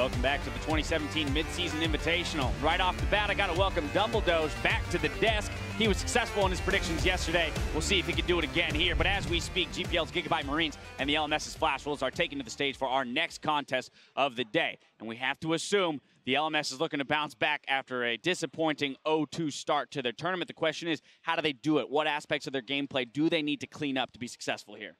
Welcome back to the 2017 Midseason Invitational. Right off the bat, I got to welcome Dumbledoge back to the desk. He was successful in his predictions yesterday. We'll see if he can do it again here. But as we speak, GPL's Gigabyte Marines and the LMS's Flash Wolves are taken to the stage for our next contest of the day. And we have to assume the LMS is looking to bounce back after a disappointing 0-2 start to their tournament. The question is, how do they do it? What aspects of their gameplay do they need to clean up to be successful here?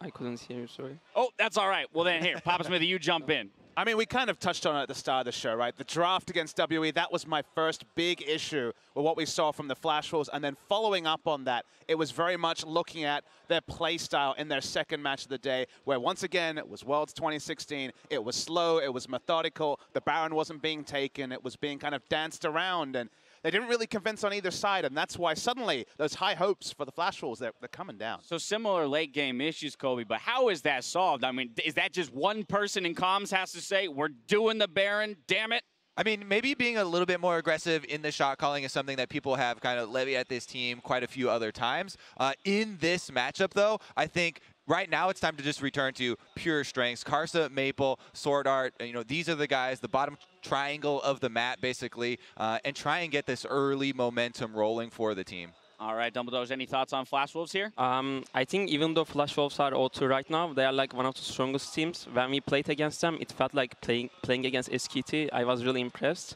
I couldn't hear you, sorry. Oh, that's all right. Well, then, here, Papa Smithy, you jump in. I mean, we kind of touched on it at the start of the show, right? The draft against WE, that was my first big issue with what we saw from the Flash Wolves. And then following up on that, it was very much looking at their play style in their second match of the day, where once again, it was Worlds 2016. It was slow. It was methodical. The Baron wasn't being taken. It was being kind of danced around. And they didn't really convince on either side, and that's why suddenly those high hopes for the Flash Wolves, they're coming down. So similar late game issues, Kobe, but how is that solved? I mean, is that just one person in comms has to say, we're doing the Baron, damn it? I mean, maybe being a little bit more aggressive in the shot calling is something that people have kind of levied at this team quite a few other times. In this matchup, though, I think right now it's time to just return to pure strengths. Karsa, Maple, Sword Art, these are the guys, the bottom triangle of the map, basically, and try and get this early momentum rolling for the team. All right, Dumbledore, any thoughts on Flash Wolves here? I think even though Flash Wolves are 0-2 right now, they are like one of the strongest teams. When we played against them, it felt like playing against SKT. I was really impressed.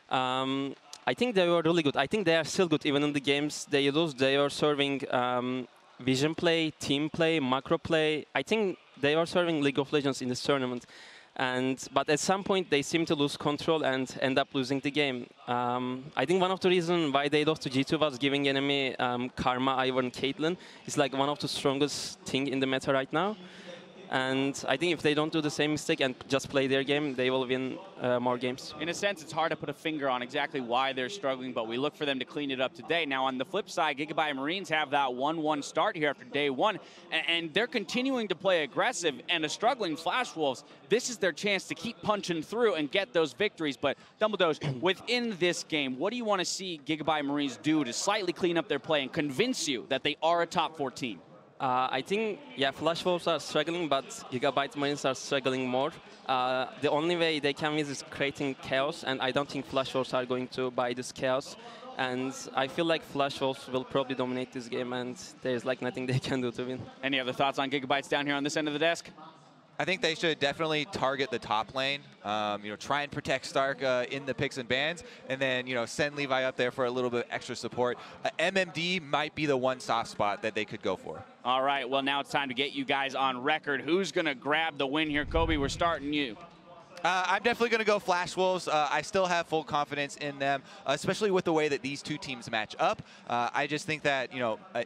I think they were really good. I think they are still good. Even in the games they lose, they are serving vision play, team play, macro play. I think they are serving League of Legends in this tournament. But at some point, they seem to lose control and end up losing the game. I think one of the reasons why they lost to G2 was giving enemy Karma, Ivern, Caitlyn. It's like one of the strongest thing in the meta right now. And I think if they don't do the same mistake and just play their game, they will win more games. In a sense, it's hard to put a finger on exactly why they're struggling, but we look for them to clean it up today. Now, on the flip side, Gigabyte Marines have that 1-1 start here after day one, and they're continuing to play aggressive, and a struggling Flash Wolves, this is their chance to keep punching through and get those victories. But Dumbledore, within this game, what do you want to see Gigabyte Marines do to slightly clean up their play and convince you that they are a top 4 team? I think, yeah, Flash Wolves are struggling, but Gigabyte Marines are struggling more. The only way they can win is creating chaos, and I don't think Flash Wolves are going to buy this chaos. And I feel like Flash Wolves will probably dominate this game, and there's like nothing they can do to win. Any other thoughts on Gigabytes down here on this end of the desk? I think they should definitely target the top lane. Try and protect Stark in the picks and bans, and then send Levi up there for a little bit of extra support. MMD might be the one soft spot that they could go for. All right, well now it's time to get you guys on record. Who's gonna grab the win here? Kobe, we're starting you. I'm definitely going to go Flash Wolves. I still have full confidence in them, especially with the way that these two teams match up. I just think that,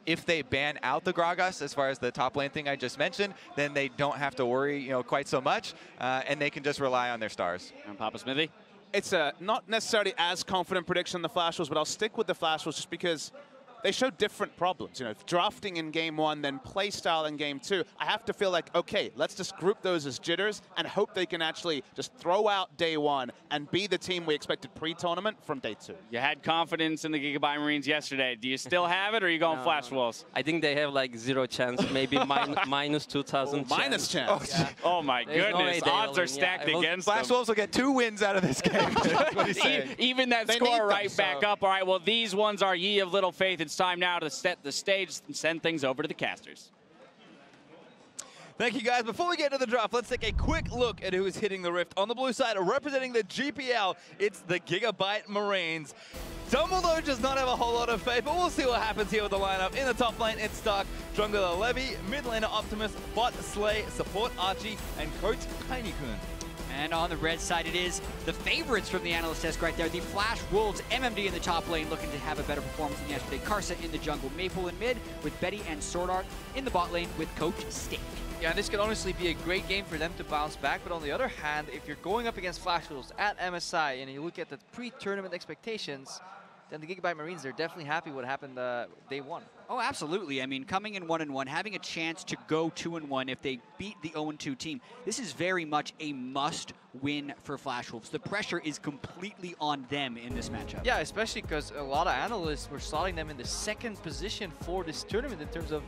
if they ban out the Gragas, as far as the top lane thing I just mentioned, then they don't have to worry, quite so much, and they can just rely on their stars. And Papa Smithy? It's a not necessarily as confident prediction on the Flash Wolves, but I'll stick with the Flash Wolves just because they show different problems. Drafting in game one, then play style in game two. I have to feel like, okay, let's just group those as jitters and hope they can actually just throw out day one and be the team we expected pre-tournament from day two. You had confidence in the Gigabyte Marines yesterday. Do you still have it, or are you going Flash Wolves? I think they have like 0 chance, maybe minus 2,000 chance. Minus chance. Yeah. Oh my goodness, no odds are stacked against Flash them. Wolves will get 2 wins out of this game. That's what he's saying. Even that score right back up. All right, well, these ones are ye of little faith. It's time now to set the stage and send things over to the casters. Thank you, guys. Before we get to the draft, let's take a quick look at who's hitting the Rift. On the blue side, representing the GPL, it's the Gigabyte Marines. Dumbledore does not have a whole lot of faith, but we'll see what happens here with the lineup. In the top lane, it's Stark, Jungler Levy, mid laner Optimus, bot Slay, support Archie, and coach Kainekun. And on the red side, it is the favorites from the analyst desk right there. The Flash Wolves, MMD in the top lane, looking to have a better performance than yesterday. Karsa in the jungle, Maple in mid, with Betty and Sword Art in the bot lane with Coach Steak. Yeah, and this could honestly be a great game for them to bounce back. But on the other hand, if you're going up against Flash Wolves at MSI and you look at the pre-tournament expectations, then the Gigabyte Marines, they're definitely happy what happened day one. Oh, absolutely. I mean, coming in 1-1, having a chance to go 2-1 if they beat the 0-2 team, this is very much a must-win for Flash Wolves. The pressure is completely on them in this matchup. Yeah, especially because a lot of analysts were slotting them in the second position for this tournament in terms of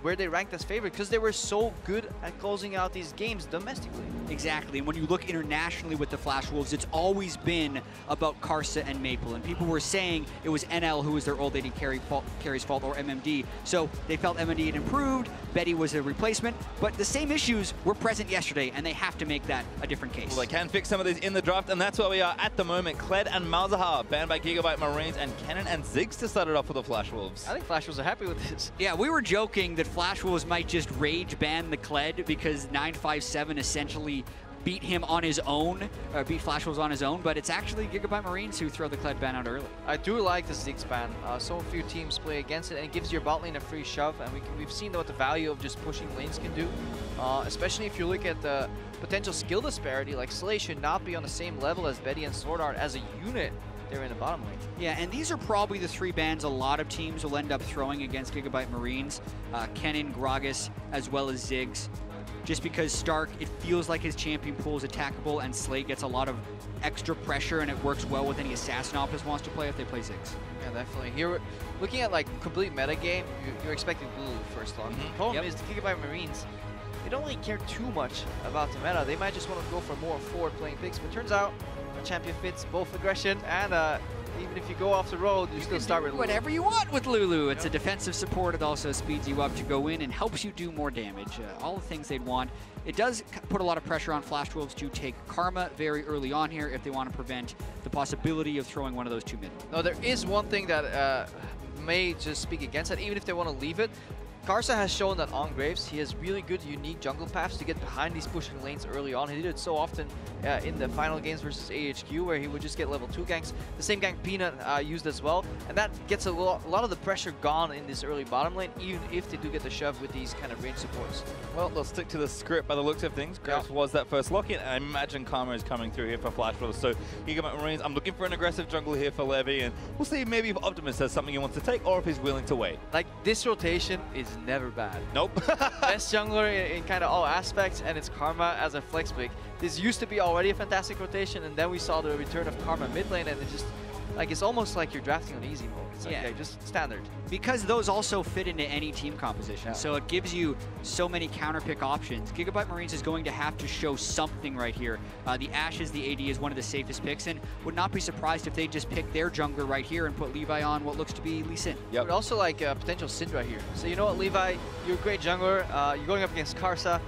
where they ranked as favorite because they were so good at closing out these games domestically. Exactly, and when you look internationally with the Flash Wolves, it's always been about Karsa and Maple, and people were saying it was NL who was their old lady carry's fault, or MMD, so they felt MMD had improved, Betty was a replacement, but the same issues were present yesterday, and they have to make that a different case. Well, they can fix some of these in the draft, and that's where we are at the moment. Kled and Malzahar banned by Gigabyte Marines, and Kennen and Ziggs to start it off for the Flash Wolves. I think Flash Wolves are happy with this. Yeah, we were joking that Flash Wolves might just rage ban the Kled because 957 essentially beat him on his own, or beat Flash Wolves on his own, but it's actually Gigabyte Marines who throw the Kled ban out early. I do like the Ziggs ban. So few teams play against it, and it gives your bot lane a free shove, and we've seen what the value of just pushing lanes can do, especially if you look at the potential skill disparity. Like, Slay should not be on the same level as Betty and Sword Art as a unit. They're in the bottom lane. Yeah, and these are probably the 3 bans a lot of teams will end up throwing against Gigabyte Marines. Kennen, Gragas, as well as Ziggs. Just because Stark, it feels like his champion pool is attackable, and Slate gets a lot of extra pressure, and it works well with any assassin Optus wants to play if they play Ziggs. Yeah, definitely. Here, looking at like complete meta game, you're expecting Lulu first long. The problem is the Gigabyte Marines, they don't really care too much about the meta. They might just want to go for more forward-playing picks, but turns out our champion fits both aggression and even if you go off the road, you still start with Lulu. Whatever you want with Lulu. It's a defensive support. It also speeds you up to go in and helps you do more damage. All the things they'd want. It does put a lot of pressure on Flash Wolves to take Karma very early on here if they want to prevent the possibility of throwing one of those 2 mid. No, there is one thing that may just speak against that, even if they want to leave it. Karsa has shown that on Graves, he has really good, unique jungle paths to get behind these pushing lanes early on. He did it so often in the final games versus AHQ, where he would just get level 2 ganks. The same gank Peanut used as well, and that gets a lot of the pressure gone in this early bottom lane, even if they do get the shove with these kind of range supports. Well, they'll stick to the script by the looks of things. Graves was that first lock-in, and I imagine Karma is coming through here for Flash Wolves. So Gigabyte Marines, I'm looking for an aggressive jungle here for Levy, and we'll see maybe if Optimus has something he wants to take, or if he's willing to wait. Like, this rotation is never bad. Nope. Best jungler in kind of all aspects, and it's Karma as a flex pick. This used to be already a fantastic rotation, and then we saw the return of Karma mid lane, and it just, like, it's almost like you're drafting on easy mode. It's like, yeah, just standard. Because those also fit into any team composition, so it gives you so many counter pick options. Gigabyte Marines is going to have to show something right here. The Ashes, the AD, is one of the safest picks, and would not be surprised if they just pick their jungler right here and put Levi on what looks to be Lee Sin. Yep. But also like potential Syndra here. So you know what, Levi, you're a great jungler. You're going up against Karsa.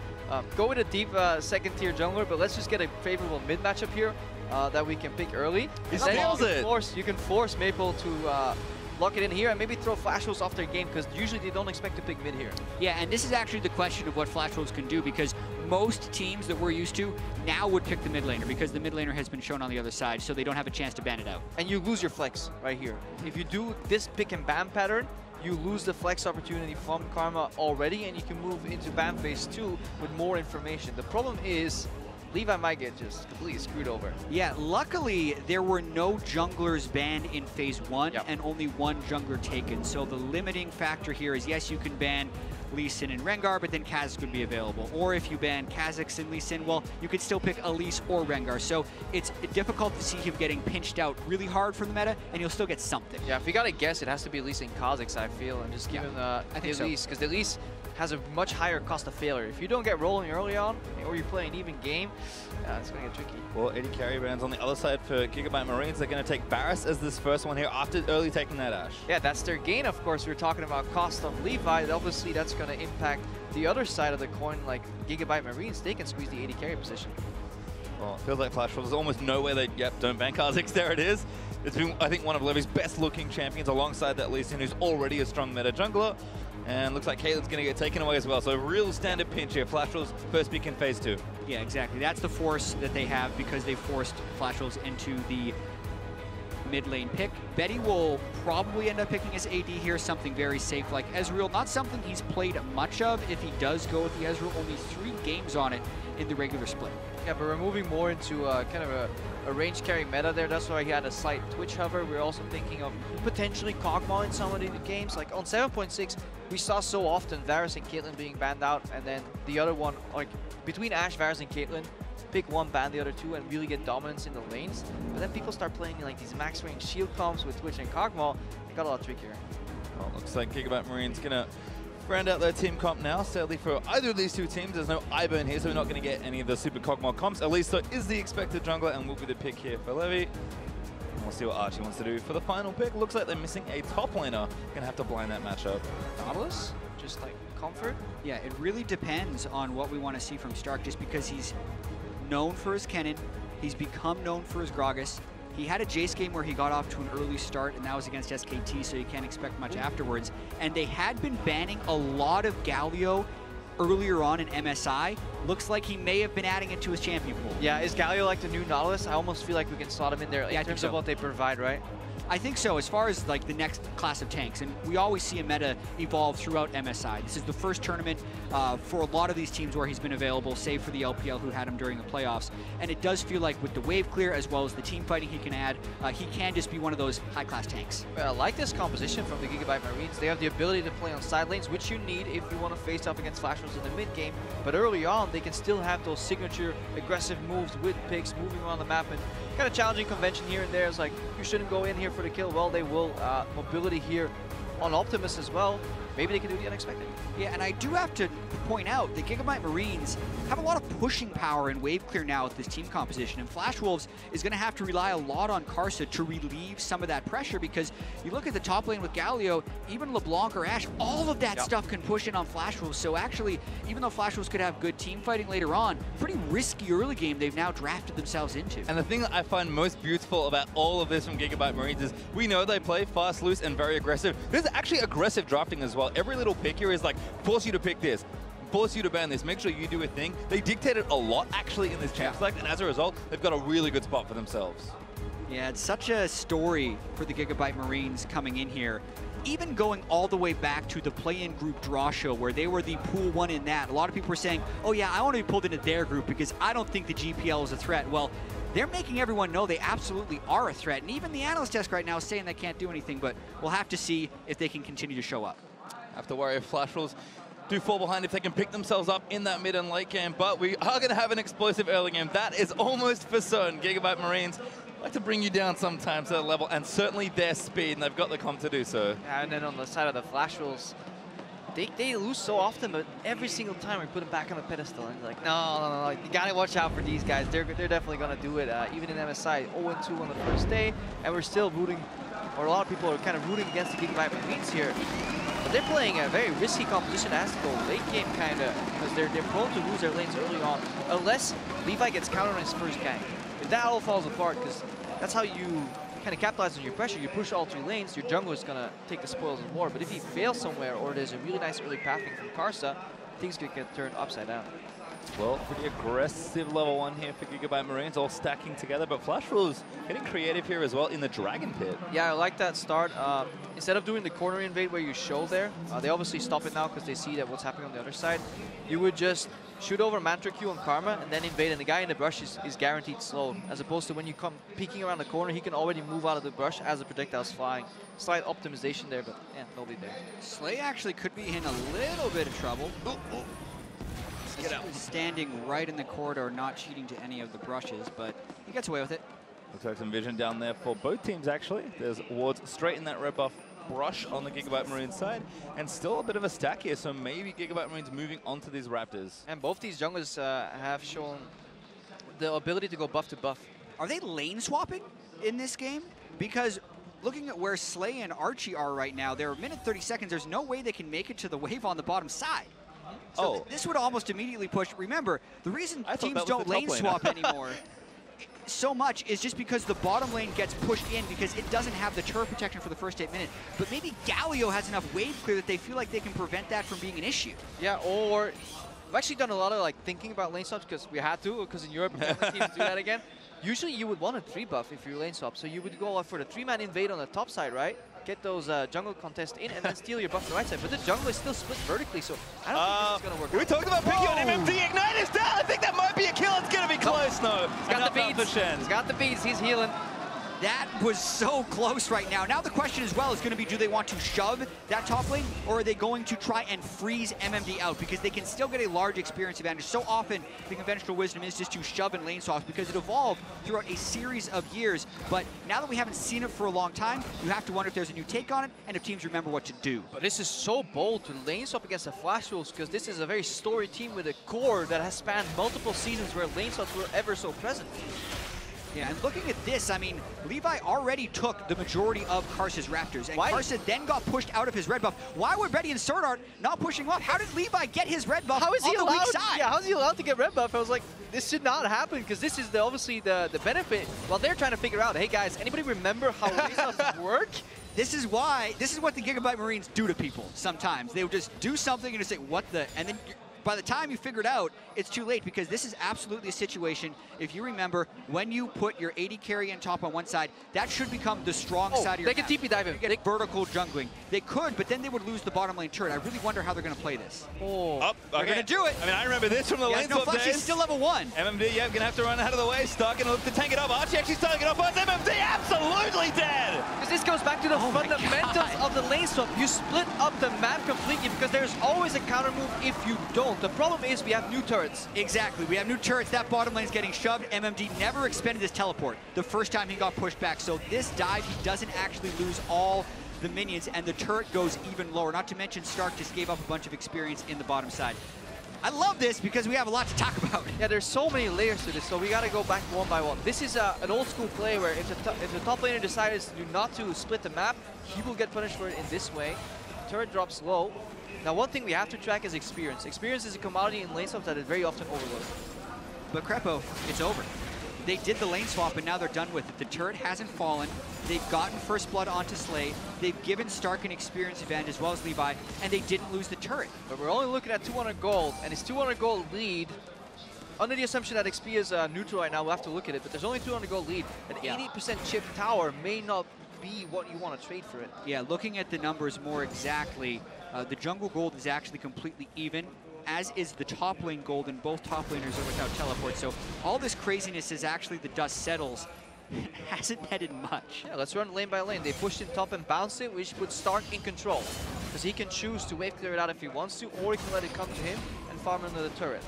Go with a deep second tier jungler, but let's just get a favorable mid matchup here that we can pick early. He steals it. You can force Maple to lock it in here and maybe throw Flash Wolves off their game, because usually they don't expect to pick mid here. Yeah, and this is actually the question of what Flash Wolves can do, because most teams that we're used to now would pick the mid laner, because the mid laner has been shown on the other side, so they don't have a chance to ban it out. And you lose your flex right here. If you do this pick and ban pattern, you lose the flex opportunity from Karma already, and you can move into ban phase 2 with more information. The problem is Levi might get just completely screwed over. Yeah, luckily there were no junglers banned in phase 1 and only 1 jungler taken. So the limiting factor here is, yes, you can ban Lee Sin and Rengar, but then Kha'Zix would be available. Or if you ban Kha'Zix and Lee Sin, well, you could still pick Elise or Rengar. So it's difficult to see him getting pinched out really hard from the meta, and you'll still get something. Yeah, if you gotta guess, it has to be Elise and Kha'Zix, I feel, and just give him Elise, because Elise has a much higher cost of failure. If you don't get rolling early on, or you play an even game, it's going to get tricky. Well, AD carry bands on the other side for Gigabyte Marines. They're going to take Varus as this first one here after early taking that Ashe. Yeah, that's their gain, of course. We're talking about cost of Levi. Obviously, that's going to impact the other side of the coin, like Gigabyte Marines. They can squeeze the AD carry position. Well, it feels like Flash Wolves. There's almost no way they, don't ban Kha'Zix. There it is. It's been, I think, one of Levy's best-looking champions alongside that Lee Sin, who's already a strong meta jungler. And looks like Caitlyn's going to get taken away as well. So a real standard pinch here. Flash Wolves first pick in phase 2. Yeah, exactly. That's the force that they have, because they forced Flash Wolves into the mid lane pick. Betty will probably end up picking his AD here, something very safe like Ezreal. Not something he's played much of. If he does go with the Ezreal, only 3 games on it in the regular split. Yeah, but we're moving more into kind of a range carry meta there. That's why he had a slight Twitch hover. We're also thinking of potentially Kog'Maw in some of the games. Like on 7.6, we saw so often Varus and Caitlyn being banned out, and then the other one, like between Ashe, Varus, and Caitlyn, pick one, ban the other 2, and really get dominance in the lanes. But then people start playing like these max range shield comps with Twitch and Kog'Maw. It got a lot trickier. Well, looks like Gigabyte Marine's gonna round out their team comp now. Sadly for either of these two teams, there's no Iburn here, so we're not going to get any of the Super Kog'Maw comps. Alistar is the expected jungler and will be the pick here for Levy. And we'll see what Archie wants to do for the final pick. Looks like they're missing a top laner. Gonna have to blind that matchup. Nautilus? Just like comfort? Yeah, it really depends on what we want to see from Stark, just because he's known for his Kennen. He's become known for his Gragas. He had a Jace game where he got off to an early start, and that was against SKT, so you can't expect much afterwards. And they had been banning a lot of Galio earlier on in MSI. Looks like he may have been adding it to his champion pool. Yeah, is Galio like the new Nautilus? I almost feel like we can slot him in there in terms of what they provide, right? I think so, as far as like the next class of tanks, and we always see a meta evolve throughout MSI. This is the first tournament for a lot of these teams where he's been available, save for the LPL who had him during the playoffs. And it does feel like with the wave clear as well as the team fighting he can add, he can just be one of those high-class tanks. I like this composition from the Gigabyte Marines. They have the ability to play on side lanes, which you need if you want to face off against Flash Wolves in the mid game. But early on, they can still have those signature aggressive moves with picks moving around the map, and kind of challenging convention here and there. It's like, you shouldn't go in here for the kill. Well, they will. Mobility here on Optimus as well. Maybe they can do the unexpected. Yeah, and I do have to point out the Gigabyte Marines have a lot of pushing power in wave clear now with this team composition, and Flash Wolves is going to have to rely a lot on Karsa to relieve some of that pressure, because you look at the top lane with Galio, even LeBlanc or Ashe, all of that stuff can push in on Flash Wolves. So actually, even though Flash Wolves could have good team fighting later on, pretty risky early game they've now drafted themselves into. And the thing that I find most beautiful about all of this from Gigabyte Marines is we know they play fast, loose, and very aggressive. There's actually aggressive drafting as well. Every little pick here is like, force you to pick this, force you to ban this, make sure you do a thing. They dictated a lot actually in this champ select, and as a result, they've got a really good spot for themselves. Yeah, it's such a story for the Gigabyte Marines coming in here. Even going all the way back to the play-in group draw show where they were the pool one in that, a lot of people were saying, oh yeah, I want to be pulled into their group because I don't think the GPL is a threat. Well, they're making everyone know they absolutely are a threat. And even the analyst desk right now is saying they can't do anything, but we'll have to see if they can continue to show up. Have to worry if Flash Wolves do fall behind, if they can pick themselves up in that mid and late game, but we are going to have an explosive early game. That is almost for certain. Gigabyte Marines like to bring you down sometimes at a level, and certainly their speed, and they've got the comp to do so. And then on the side of the Flash Wolves, they lose so often, but every single time we put them back on the pedestal, and like, no, you gotta watch out for these guys. They're definitely gonna do it. Even in MSI, 0-2 on the first day, and we're still rooting, or a lot of people are kind of rooting against the Gigabyte Marines here. But they're playing a very risky composition that has to go late game, kind of, because they're prone to lose their lanes early on, unless Levi gets countered on his first gank. If that all falls apart, because that's how you kind of capitalize on your pressure. You push all three lanes, your jungler is going to take the spoils of war. But if he fails somewhere, or there's a really nice early pathing from Karsa, things could get turned upside down. Well, pretty aggressive level 1 here for Gigabyte Marines, all stacking together, but Flash Wolves getting creative here as well in the Dragon Pit. Yeah, I like that start. Instead of doing the corner invade where you show there, they obviously stop it now because they see that what's happening on the other side. You would just shoot over Mantra Q on Karma and then invade, and the guy in the brush is guaranteed slow, as opposed to when you come peeking around the corner, he can already move out of the brush as the projectile's flying. Slight optimization there, but yeah, nobody there. Slay actually could be in a little bit of trouble. Get out. Standing right in the corridor, not cheating to any of the brushes, but he gets away with it. Looks like some vision down there for both teams, actually. There's wards straight in that red buff brush on the Gigabyte Marines side, and still a bit of a stack here, so maybe Gigabyte Marines moving onto these Raptors. And both these junglers have shown the ability to go buff to buff. Are they lane swapping in this game? Because looking at where Slay and Archie are right now, they're a minute 30 seconds. There's no way they can make it to the wave on the bottom side. So this would almost immediately push. Remember, the reason teams don't lane swap anymore so much is just because the bottom lane gets pushed in because it doesn't have the turret protection for the first 8 minutes. But maybe Galio has enough wave clear that they feel like they can prevent that from being an issue. Yeah, or I've actually done a lot of like thinking about lane swaps because we had to, because in Europe teams do that again. Usually you would want a 3 buff if you lane swap, so you would go for the 3-man invade on the top side, right? Get those jungle contests in and then steal your buff on the right side. But the jungle is still split vertically, so I don't think this is going to work. We talked about picking on MMD. Ignite is down. I think that might be a kill. It's going to be close. No. He's got the beats. He's got the beats. He's healing. That was so close right now. Now the question as well is going to be, do they want to shove that top lane, or are they going to try and freeze MMD out? Because they can still get a large experience advantage. So often, the conventional wisdom is just to shove in lane swaps because it evolved throughout a series of years. But now that we haven't seen it for a long time, you have to wonder if there's a new take on it and if teams remember what to do. But this is so bold to lane swap against the Flash Wolves because this is a very storied team with a core that has spanned multiple seasons where lane swaps were ever so present. Yeah, and looking at this, I mean, Levi already took the majority of Karsa's Raptors, and Karsa then got pushed out of his red buff. Why were Betty and Swordart not pushing off? How did Levi get his red buff How is he on the allowed? weak side? Yeah, how is he allowed to get red buff? I was like, this should not happen because this is obviously the benefit. While they're trying to figure out, hey guys, anybody remember how lane swaps work? This is what the Gigabyte Marines do to people sometimes. They would just do something and just say, what the, and then by the time you figure it out, it's too late because this is absolutely a situation, if you remember, when you put your 80 carry and top on one side, that should become the strong side of your they can TP dive him. They get vertical jungling. They could, but then they would lose the bottom lane turret. I really wonder how they're going to play this. Up, They're going to do it. I mean, I remember this from the lane swap Flash, days. he's still level 1. MMD, yeah, gonna have to run out of the way. Stark gonna look to tank it up. Archie actually starting it off first. MMD absolutely dead. Because this goes back to the fundamentals of the lane swap. You split up the map completely because there's always a counter move if you don't. The problem is we have new turrets. Exactly, we have new turrets. That bottom lane's getting shoved. MMD never expended his teleport the first time he got pushed back. So this dive, he doesn't actually lose all the minions, and the turret goes even lower. Not to mention Stark just gave up a bunch of experience in the bottom side. I love this because we have a lot to talk about. Yeah, there's so many layers to this, so we got to go back one by one. This is an old school play where if the top laner decides not to split the map, he will get punished for it in this way. Turret drops low. Now, one thing we have to track is experience. Experience is a commodity in lane swaps that is very often overlooked. But Krepo, it's over. They did the lane swap, and now they're done with it. The turret hasn't fallen. They've gotten first blood onto Slay. They've given Stark an experience advantage as well as Levi, and they didn't lose the turret. But we're only looking at 200 gold, and his 200 gold lead, under the assumption that XP is neutral right now, we'll have to look at it, but there's only 200 gold lead. An 80% chip tower may not be what you want to trade for it. Yeah, looking at the numbers more exactly, the jungle gold is actually completely even, as is the top lane gold, and both top laners are without teleport. So all this craziness is actually the dust settles. It hasn't netted much. Yeah, let's run lane by lane. They pushed in top and bounced it, which puts Stark in control. Because he can choose to wave clear it out if he wants to, or he can let it come to him and farm under the turret.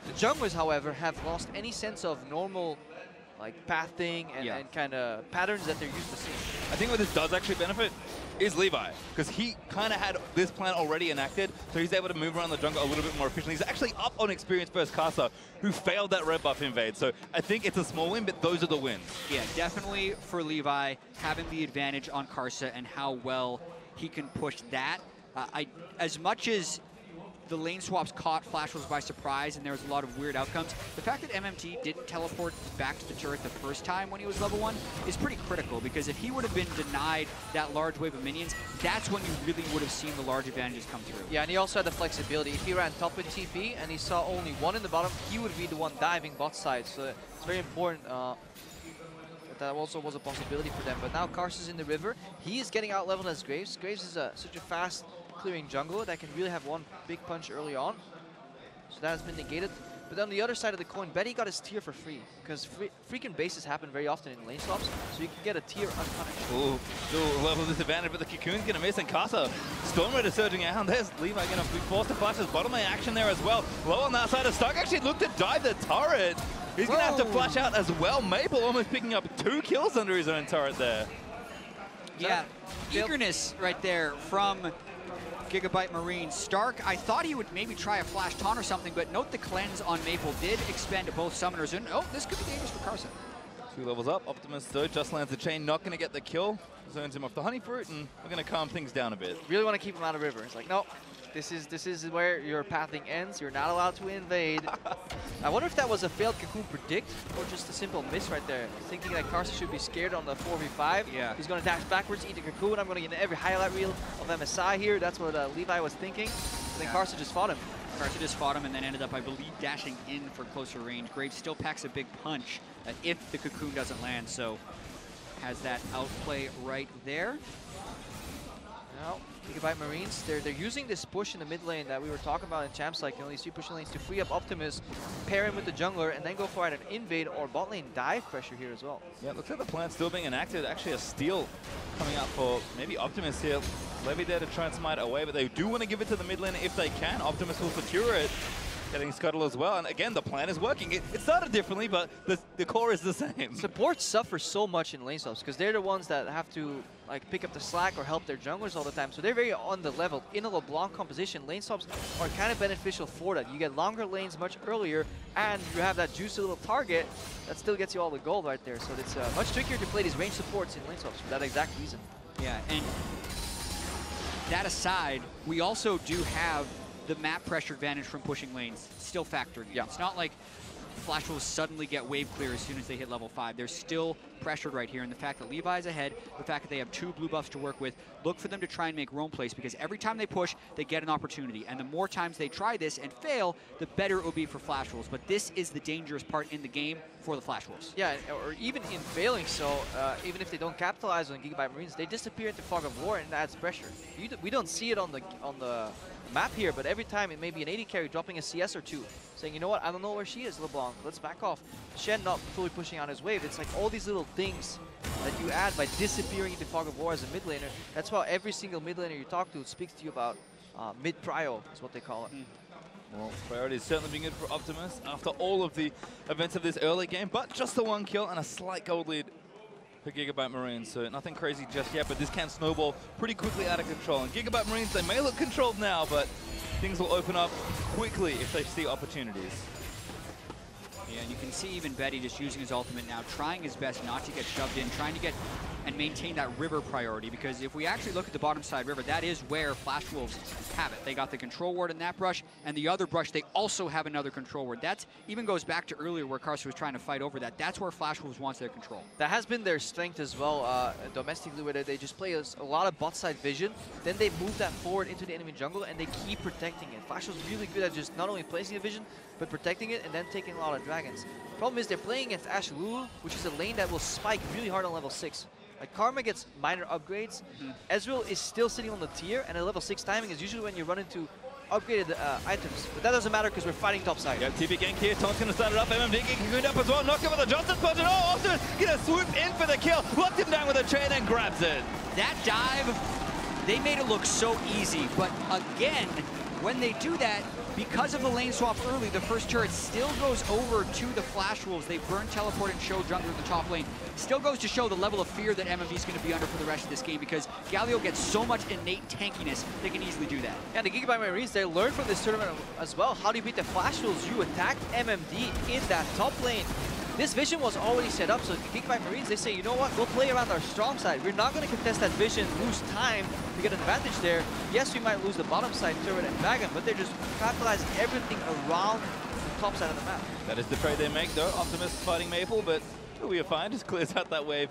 The junglers, however, have lost any sense of normal pathing and kind of patterns that they're used to seeing. I think what this does actually benefit is Levi, because he kind of had this plan already enacted, so he's able to move around the jungle a little bit more efficiently. He's actually up on experience versus Karsa, who failed that red buff invade. So I think it's a small win, but those are the wins. Yeah, definitely for Levi, having the advantage on Karsa and how well he can push that. As much as the lane swaps caught Flash Wolves by surprise, and there was a lot of weird outcomes. The fact that MMT didn't teleport back to the turret the first time when he was level 1 is pretty critical, because if he would have been denied that large wave of minions, that's when you really would have seen the large advantages come through. Yeah, and he also had the flexibility. If he ran top with TP and he saw only one in the bottom, he would be the one diving bot side. So it's very important that also was a possibility for them. But now Karsa's in the river. He is getting out leveled as Graves. Graves is such a fast clearing jungle that can really have one big punch early on. So that has been negated. But on the other side of the coin, Betty got his tier for free, because freaking bases happen very often in lane swaps, so you can get a tier unpunished. Ooh, still level disadvantage, but the Cocoon's gonna miss, and Karsa, Storm Raider surging out. There's Levi gonna be forced to flash his bottom lane action there as well. Low on that side of Stark actually looked to dive the turret. He's gonna have to flash out as well. Maple almost picking up 2 kills under his own turret there. Yeah, eagerness right there from Gigabyte Marine. Stark, I thought he would maybe try a flash taunt or something, but note the cleanse on Maple did expend both summoners. And oh, this could be dangerous for Karsa. 2 levels up. Optimus though just lands the chain, not going to get the kill. Zones him off the honey fruit, and we're going to calm things down a bit. Really want to keep him out of river. It's like, no, this is where your pathing ends. You're not allowed to invade. I wonder if that was a failed Cocoon predict or just a simple miss right there. Thinking that Karsa should be scared on the 4v5. Yeah. He's going to dash backwards, eat the Cocoon. I'm going to get every highlight reel of MSI here. That's what Levi was thinking. And then Karsa just fought him. Karsa just fought him and then ended up, I believe, dashing in for closer range. Graves still packs a big punch if the Cocoon doesn't land, so has that outplay right there. Now, Gigabyte Marines, they're using this push in the mid lane that we were talking about in Champs, like, you know, these 3 pushing lanes to free up Optimus, pair him with the jungler, and then go for an invade or bot lane dive pressure here as well. Yeah, looks like the plan still being enacted. Actually, a steal coming out for maybe Optimus here. Levy there to try and smite away, but they do want to give it to the mid lane if they can. Optimus will secure it, getting Scuttle as well. And again, the plan is working. It started differently, but the core is the same. Support suffers so much in lane swaps because they're the ones that have to like pick up the slack or help their junglers all the time. So they're very on the level. In a LeBlanc composition, lane swaps are kind of beneficial for that. You get longer lanes much earlier, and you have that juicy little target that still gets you all the gold right there. So it's much trickier to play these range supports in lane swaps for that exact reason. Yeah, and that aside, we also do have the map pressure advantage from pushing lanes still factored in. Yeah. It's not like Flash will suddenly get wave clear as soon as they hit level 5. They're still pressured right here, and the fact that Levi's ahead, the fact that they have 2 blue buffs to work with, look for them to try and make roam plays, because every time they push, they get an opportunity. And the more times they try this and fail, the better it will be for Flash Wolves. But this is the dangerous part in the game for the Flash Wolves. Yeah, or even in failing so, even if they don't capitalize on Gigabyte Marines, they disappear into Fog of War, and that adds pressure. We don't see it on the map here, but every time it may be an AD carry dropping a CS or 2, saying, you know what, I don't know where she is, LeBlanc, let's back off. Shen not fully pushing out his wave. It's like all these little things that you add by disappearing into Fog of War as a mid laner. That's why every single mid laner you talk to speaks to you about mid-prio, is what they call it. Well, priority is certainly being good for Optimus after all of the events of this early game, but just the 1 kill and a slight gold lead for Gigabyte Marines, so nothing crazy just yet, but this can snowball pretty quickly out of control. And Gigabyte Marines, they may look controlled now, but things will open up quickly if they see opportunities. Yeah, and you can see even Betty just using his ultimate now, trying his best not to get shoved in, trying to get and maintain that river priority, because if we actually look at the bottom side river, that is where Flash Wolves have it. They got the control ward in that brush, and the other brush, they also have another control ward. That even goes back to earlier where Karsa was trying to fight over that. That's where Flash Wolves wants their control. That has been their strength as well, domestically, where they just play a lot of bot side vision, then they move that forward into the enemy jungle, and they keep protecting it. Flash was really good at just not only placing a vision, but protecting it and then taking a lot of dragons. Problem is they're playing against Ashe Lulu, which is a lane that will spike really hard on level 6. Like, Karma gets minor upgrades. Ezreal is still sitting on the tier, and a level 6 timing is usually when you run into upgraded items. But that doesn't matter because we're fighting top side. Yeah, TP gank here. Taunt's going to start it up. MMD getting cleaned up as well. Knocked him with a Johnson punch. And Optimus going to swoop in for the kill. Locked him down with a chain and grabs it. That dive, they made it look so easy. But again, when they do that, because of the lane swap early, the first turret still goes over to the Flash Wolves. They burn, teleport, and show jungler in the top lane. Still goes to show the level of fear that MMD is going to be under for the rest of this game, because Galio gets so much innate tankiness, they can easily do that. Yeah, the Gigabyte Marines, they learned from this tournament as well. How do you beat the Flash Wolves? You attack MMD in that top lane. This vision was already set up, so the Gigabyte Marines, they say, you know what, we'll play around our strong side. We're not going to contest that vision, lose time to get an advantage there. Yes, we might lose the bottom side turret and dragon, but they're just capitalizing everything around the top side of the map. That is the trade they make, though. Optimus fighting Maple, but we are fine. Just clears out that wave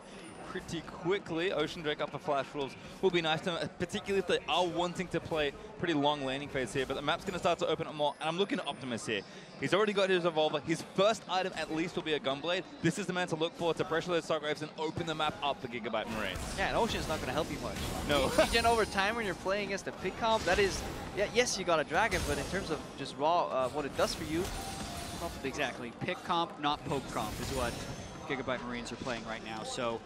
pretty quickly. Ocean Drake up for Flash Wolves will be nice to them, particularly if they are wanting to play pretty long laning phase here. But the map's going to start to open up more, and I'm looking at Optimus here. He's already got his revolver. His first item at least will be a Gunblade. This is the man to look for to pressure those Stargraves and open the map up for Gigabyte Marines. Yeah, and Ocean's not going to help you much. No. Regen over time when you're playing against the pick comp, that is, yeah, yes, you got a dragon, but in terms of just raw, what it does for you, not the big Exactly. Pick comp, not poke comp is what Gigabyte Marines are playing right now. So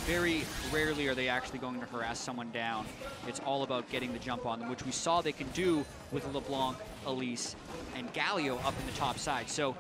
very rarely are they actually going to harass someone down. It's all about getting the jump on them, which we saw they can do with LeBlanc, Elise, and Galio up in the top side. So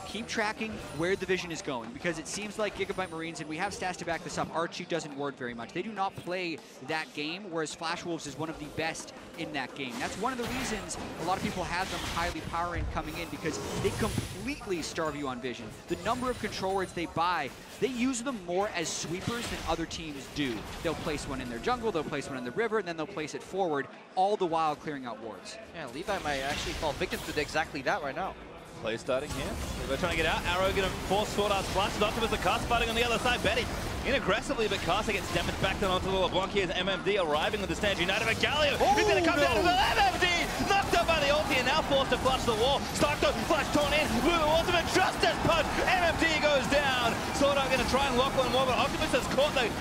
keep tracking where the vision is going, because it seems like Gigabyte Marines, and we have stats to back this up, Archie doesn't ward very much. They do not play that game, whereas Flash Wolves is one of the best in that game. That's one of the reasons a lot of people have them highly powering coming in, because they completely starve you on vision. The number of control wards they buy, they use them more as sweepers than other teams do. They'll place one in their jungle, they'll place one in the river, and then they'll place it forward, all the while clearing out wards. Yeah, Levi might actually fall victim to exactly that right now. Play starting here. They're trying to get out. Arrow going to force Sword Art's flash. Optimus the cast fighting on the other side. Betty in aggressively, but Karsa gets damaged back down onto the LeBlanc. Here's MMD arriving with the Stand United. But Galio is going to come down to the MMD. Knocked up by the ulti and now forced to flush the wall. Starkto flash torn in. Lulu ultimate just as punch. MMD goes down. Sword Art going to try and lock one more, but Optimus has caught the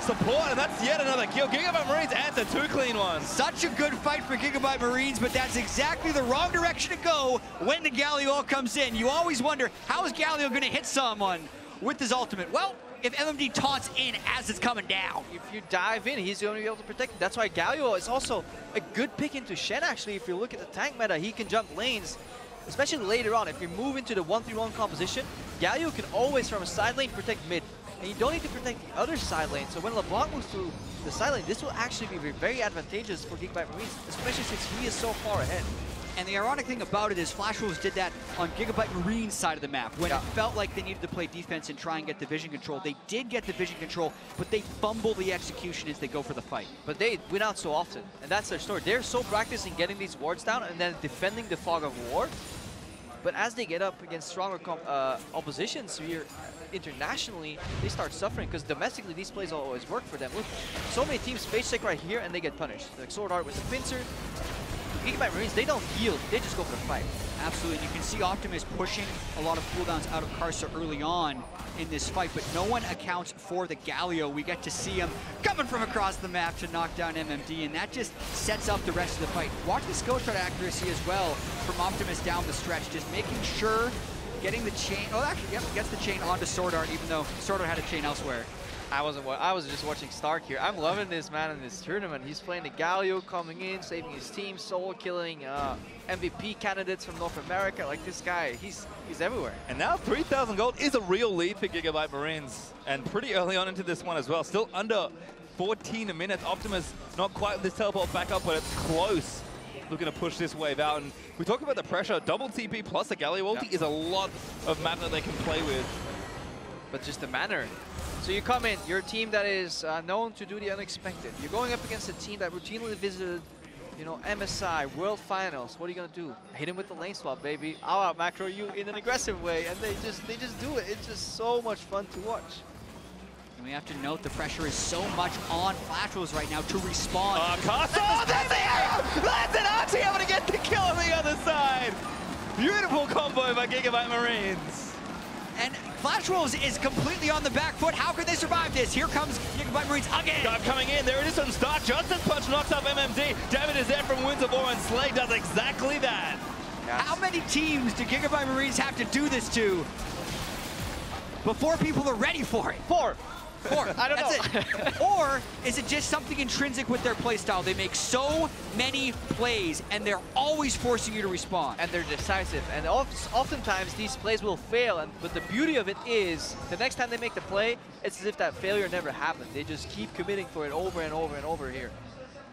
support, and that's yet another kill. Gigabyte Marines answer 2 clean ones. Such a good fight for Gigabyte Marines, but that's exactly the wrong direction to go when the Galio comes in. You always wonder, how is Galio going to hit someone with his ultimate? Well, if MMD taunts in as it's coming down. If you dive in, he's going to be able to protect it. That's why Galio is also a good pick into Shen, actually. If you look at the tank meta, he can jump lanes, especially later on. If you move into the 1-3-1 composition, Galio can always, from a side lane, protect mid. And you don't need to protect the other side lane. So when LeBlanc moves to the side lane, this will actually be very advantageous for Gigabyte Marines, especially since he is so far ahead. And the ironic thing about it is Flash Wolves did that on Gigabyte Marine's side of the map. When it felt like they needed to play defense and try and get the vision control, they did get the vision control, but they fumble the execution as they go for the fight. But they win out so often, and that's their story. They're so practiced in getting these wards down and then defending the Fog of War. But as they get up against stronger oppositions here internationally, they start suffering, because domestically these plays always work for them. Look, so many teams face check right here and they get punished. Like Sword Art with the pincer. Gigabyte Marines, they don't yield, they just go for the fight. Absolutely, you can see Optimus pushing a lot of cooldowns out of Karsa early on in this fight, but no one accounts for the Galio. We get to see him coming from across the map to knock down MMD, and that just sets up the rest of the fight. Watch the skill shot accuracy as well from Optimus down the stretch, just making sure, getting the chain, oh actually, yep, gets the chain onto Sword Art, even though Sword Art had a chain elsewhere. I was just watching Stark here. I'm loving this man in this tournament. He's playing the Galio, coming in, saving his team, solo killing MVP candidates from North America. Like, this guy, he's everywhere. And now 3,000 gold is a real lead for Gigabyte Marines, and pretty early on into this one as well. Still under 14 minutes. Optimus not quite with this teleport back up, but it's close. Looking to push this wave out. And we talk about the pressure. Double TP plus the Galio ulti is a lot of map that they can play with. But just the manner. So you come in, you're a team that is known to do the unexpected. You're going up against a team that routinely visited, you know, MSI, World Finals. What are you gonna do? Hit him with the lane swap, baby. I'll out macro you in an aggressive way, and they just do it. It's just so much fun to watch. And we have to note the pressure is so much on Flash Wolves right now to respond. Karsa, oh, there's the arrow! That's an Archie able to get the kill on the other side. Beautiful combo by Gigabyte Marines. And Flash Wolves is completely on the back foot. How can they survive this? Here comes Gigabyte Marines again. Dive coming in. There it is from Stark. Johnson punch knocks up MMD. David is there from Winds of War, and Slay does exactly that. Yes. How many teams do Gigabyte Marines have to do this to before people are ready for it? Four. I don't know. Or is it just something intrinsic with their playstyle? They make so many plays, and they're always forcing you to respond. And they're decisive. And oftentimes these plays will fail. But the beauty of it is, the next time they make the play, it's as if that failure never happened. They just keep committing for it over and over and over here.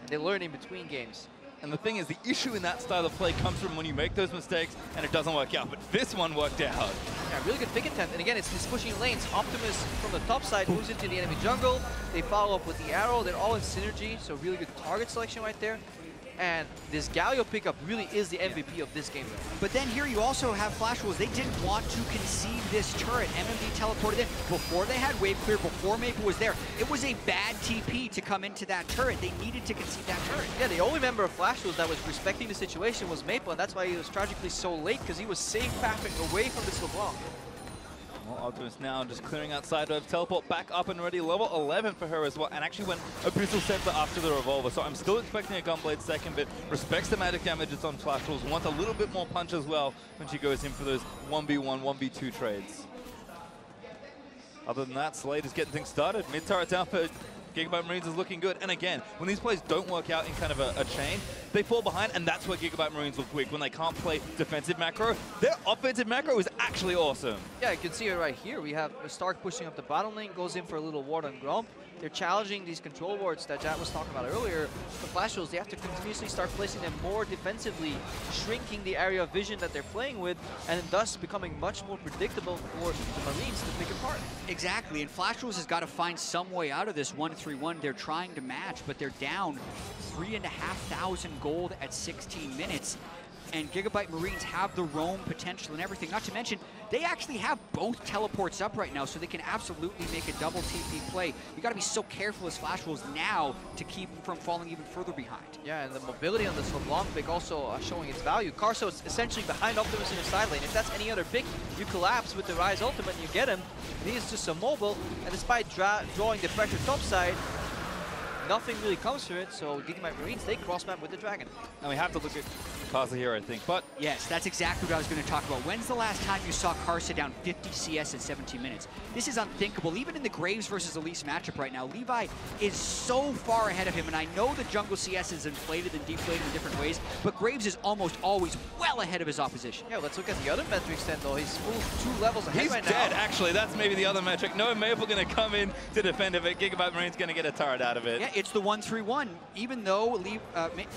And they learn in between games. And the thing is, the issue in that style of play comes from when you make those mistakes and it doesn't work out. But this one worked out. Yeah, really good pick attempt. And again, it's this pushing lanes. Optimus from the top side moves into the enemy jungle. They follow up with the arrow. They're all in synergy, so really good target selection right there. And this Galio pickup really is the MVP of this game, though. But then here you also have Flash Wolves. They didn't want to concede this turret. MMD teleported in before they had wave clear, before Maple was there. It was a bad TP to come into that turret. They needed to concede that turret. Yeah, the only member of Flash Wolves that was respecting the situation was Maple, and that's why he was tragically so late, because he was safe pathing away from this LeBlanc. Well, Optimus now just clearing outside of teleport back up and ready. Level 11 for her as well, and actually went Abyssal Center after the Revolver. So I'm still expecting a Gunblade second, but respects the magic damage it's on Flash Wolves. Wants a little bit more punch as well when she goes in for those 1v1, 1v2 trades. Other than that, Slade is getting things started. Mid-turret down for Gigabyte Marines is looking good. And again, when these plays don't work out in kind of a chain, they fall behind, and that's where Gigabyte Marines look weak. When they can't play defensive macro, their offensive macro is actually awesome. Yeah, you can see it right here. We have Stark pushing up the bottom lane, goes in for a little ward on Gromp. They're challenging these control wards that Jat was talking about earlier. The Flash Wolves, they have to continuously start placing them more defensively, shrinking the area of vision that they're playing with, and thus becoming much more predictable for the Marines to pick apart. Exactly, and Flash Wolves has got to find some way out of this 1-3-1. They're trying to match, but they're down 3,500 gold at 16 minutes. and Gigabyte Marines have the roam potential and everything. Not to mention, they actually have both teleports up right now, so they can absolutely make a double TP play. You got to be so careful as Flash Wolves now to keep them from falling even further behind. Yeah, and the mobility on this LeBlanc pick also showing its value. Karsa is essentially behind Optimus in the side lane. If that's any other pick, you collapse with the Rise ultimate and you get him. And he is just so mobile, and despite drawing the pressure topside, nothing really comes from it, so Gigabyte Marines, they cross-map with the Dragon. And we have to look at Karsa here, I think. But yes, that's exactly what I was going to talk about. When's the last time you saw Karsa down 50 CS in 17 minutes? This is unthinkable. Even in the Graves versus Elise matchup right now, Levi is so far ahead of him, and I know the jungle CS is inflated and deflated in different ways, but Graves is almost always well ahead of his opposition. Yeah, let's look at the other metrics then, though. He's full 2 levels ahead right now. He's dead, actually. That's maybe the other metric. No Maple going to come in to defend of it. Gigabyte Marine's going to get a turret out of it. Yeah, it's the 1-3-1. Even though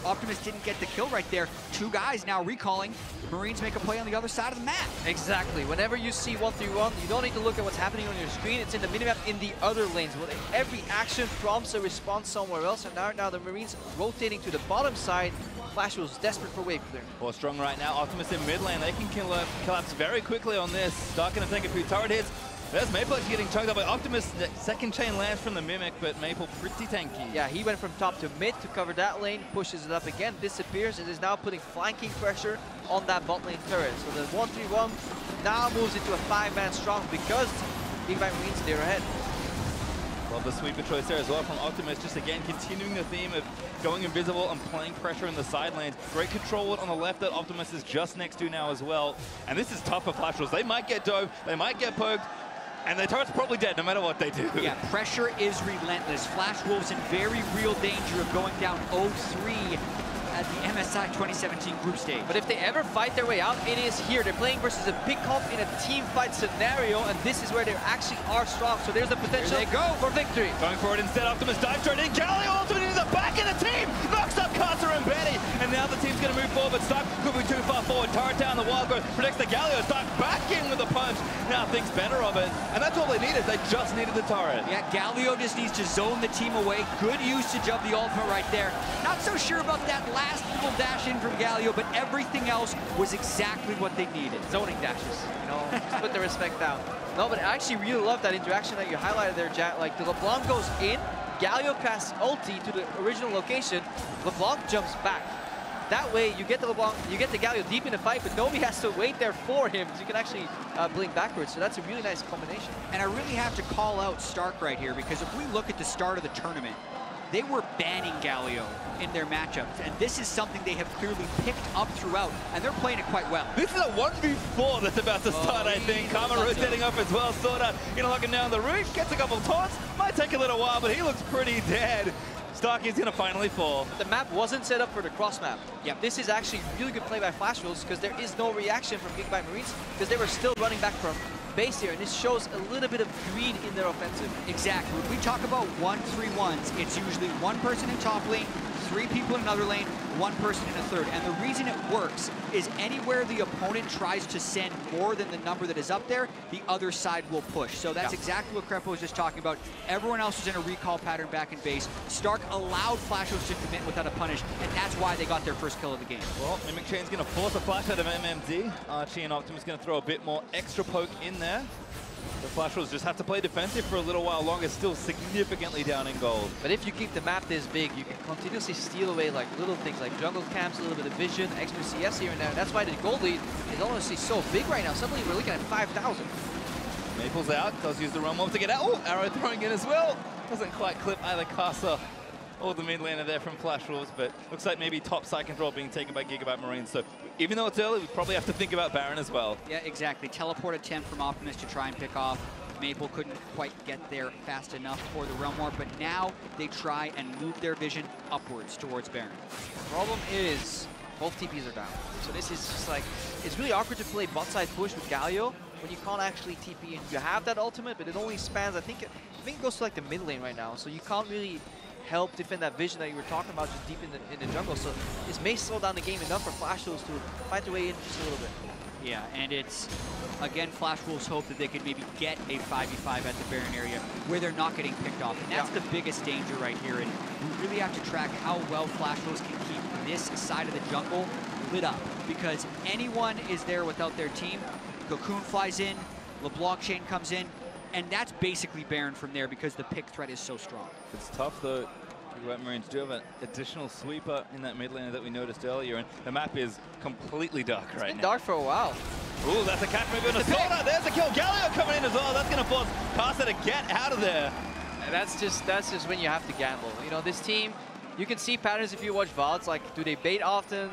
Optimus didn't get the kill right there, 2 guys now recalling. Marines make a play on the other side of the map. Exactly. Whenever you see 1-3-1, you don't need to look at what's happening on your screen. It's in the minimap in the other lanes. Every action prompts a response somewhere else, and now the Marines rotating to the bottom side. Flash was desperate for wave clear. Well, strong right now. Optimus in mid lane. They can collapse very quickly on this. Stark going to take a few turret hits. There's Maple actually getting chunked up by Optimus. The second chain lands from the Mimic, but Maple pretty tanky. Yeah, he went from top to mid to cover that lane, pushes it up again, disappears, and is now putting flanking pressure on that bot lane turret. So the 1-3-1 now moves into a 5-man strong because Gigabyte Marines, they're ahead. Love the sweeper choice there as well from Optimus, just again continuing the theme of going invisible and playing pressure in the side lanes. Great control on the left that Optimus is just next to now as well. And this is tough for Flash Wolves. They might get dove, they might get poked, and their turret's probably dead no matter what they do. Yeah, pressure is relentless. Flash Wolves in very real danger of going down 0-3 at the MSI 2017 group stage. But if they ever fight their way out, it is here. They're playing versus a big comp in a team fight scenario, and this is where they actually are strong. So there's the potential they go for victory. Going for it instead, Optimus dives straight in. Galio ultimate into the back of the team! Knocks up Karsa and Betty! And now the team's going to move forward, but Stark could be too far forward. Turret down, the wild growth protects the Galio. Stark back in with a punch. Now thinks better of it. And that's all they needed. They just needed the turret. Yeah, Galio just needs to zone the team away. Good usage of the ultimate right there. Not so sure about that last little dash in from Galio, but everything else was exactly what they needed. Zoning dashes, you know, just put the respect down. No, but I actually really love that interaction that you highlighted there, Jack. Like, the LeBlanc goes in, Galio casts ulti to the original location, LeBlanc jumps back. That way, you get the LeBlanc, you get the Galio deep in the fight, but nobody has to wait there for him, so you can actually blink backwards. So that's a really nice combination. And I really have to call out Stark right here, because if we look at the start of the tournament, they were banning Galio in their matchups, and this is something they have clearly picked up throughout, and they're playing it quite well. This is a 1v4 that's about to start, I think. Karma rotating up as well. Swordart gonna lock him down the root, gets a couple taunts. Might take a little while, but he looks pretty dead. Starky's gonna finally fall. The map wasn't set up for the cross map. Yep. This is actually really good play by Flash Wolves because there is no reaction from Gigabyte Marines because they were still running back from base here, and this shows a little bit of greed in their offensive. Exactly. When we talk about 1-3-1s, it's usually one person in top lane, 3 people in another lane, 1 person in a third. And the reason it works is anywhere the opponent tries to send more than the number that is up there, the other side will push. So that's exactly what Krepo was just talking about. Everyone else was in a recall pattern back in base. Stark allowed Flash Wolves to commit without a punish, and that's why they got their first kill of the game. Well, Mimic Chain's gonna force a flash out of MMD. Archie and Optimus gonna throw a bit more extra poke in there. The Flash Wolves just have to play defensive for a little while longer, still significantly down in gold. But if you keep the map this big, you can continuously steal away like little things like jungle camps, a little bit of vision, extra CS here and there. That's why the gold lead is honestly so big right now. Suddenly we're looking at 5,000. Maple's out, does use the run mob to get out. Oh, arrow throwing in as well. Doesn't quite clip either Karsa or the mid laner there from Flash Wolves, but looks like maybe top side control being taken by Gigabyte Marines. So even though it's early, we probably have to think about Baron as well. Yeah, exactly. Teleport attempt from Optimus to try and pick off. Maple couldn't quite get there fast enough for the Realm War, but now they try and move their vision upwards towards Baron. The problem is both TPs are down. So this is just like, it's really awkward to play bot side push with Galio when you can't actually TP in. You have that ultimate, but it only spans, I think it goes to like the mid lane right now. So you can't really help defend that vision that you were talking about just deep in the jungle. So this may slow down the game enough for Flash Wolves to fight their way in just a little bit. Yeah, and it's, again, Flash Wolves hope that they could maybe get a 5v5 at the Baron area where they're not getting picked off. And that's the biggest danger right here. And we really have to track how well Flash Wolves can keep this side of the jungle lit up because anyone is there without their team. Cocoon flies in, LeBlanc Chain comes in, and that's basically Baron from there because the pick threat is so strong. It's tough though. Gigabyte Marines do have an additional sweeper in that mid lane that we noticed earlier, and the map is completely dark right now. Dark for a while. Ooh, that's a catch move on a Soda. There's a kill. Galio coming in as well. That's going to force Karsa to get out of there. And that's just when you have to gamble. You know, this team, you can see patterns if you watch VODs. Like, do they bait often?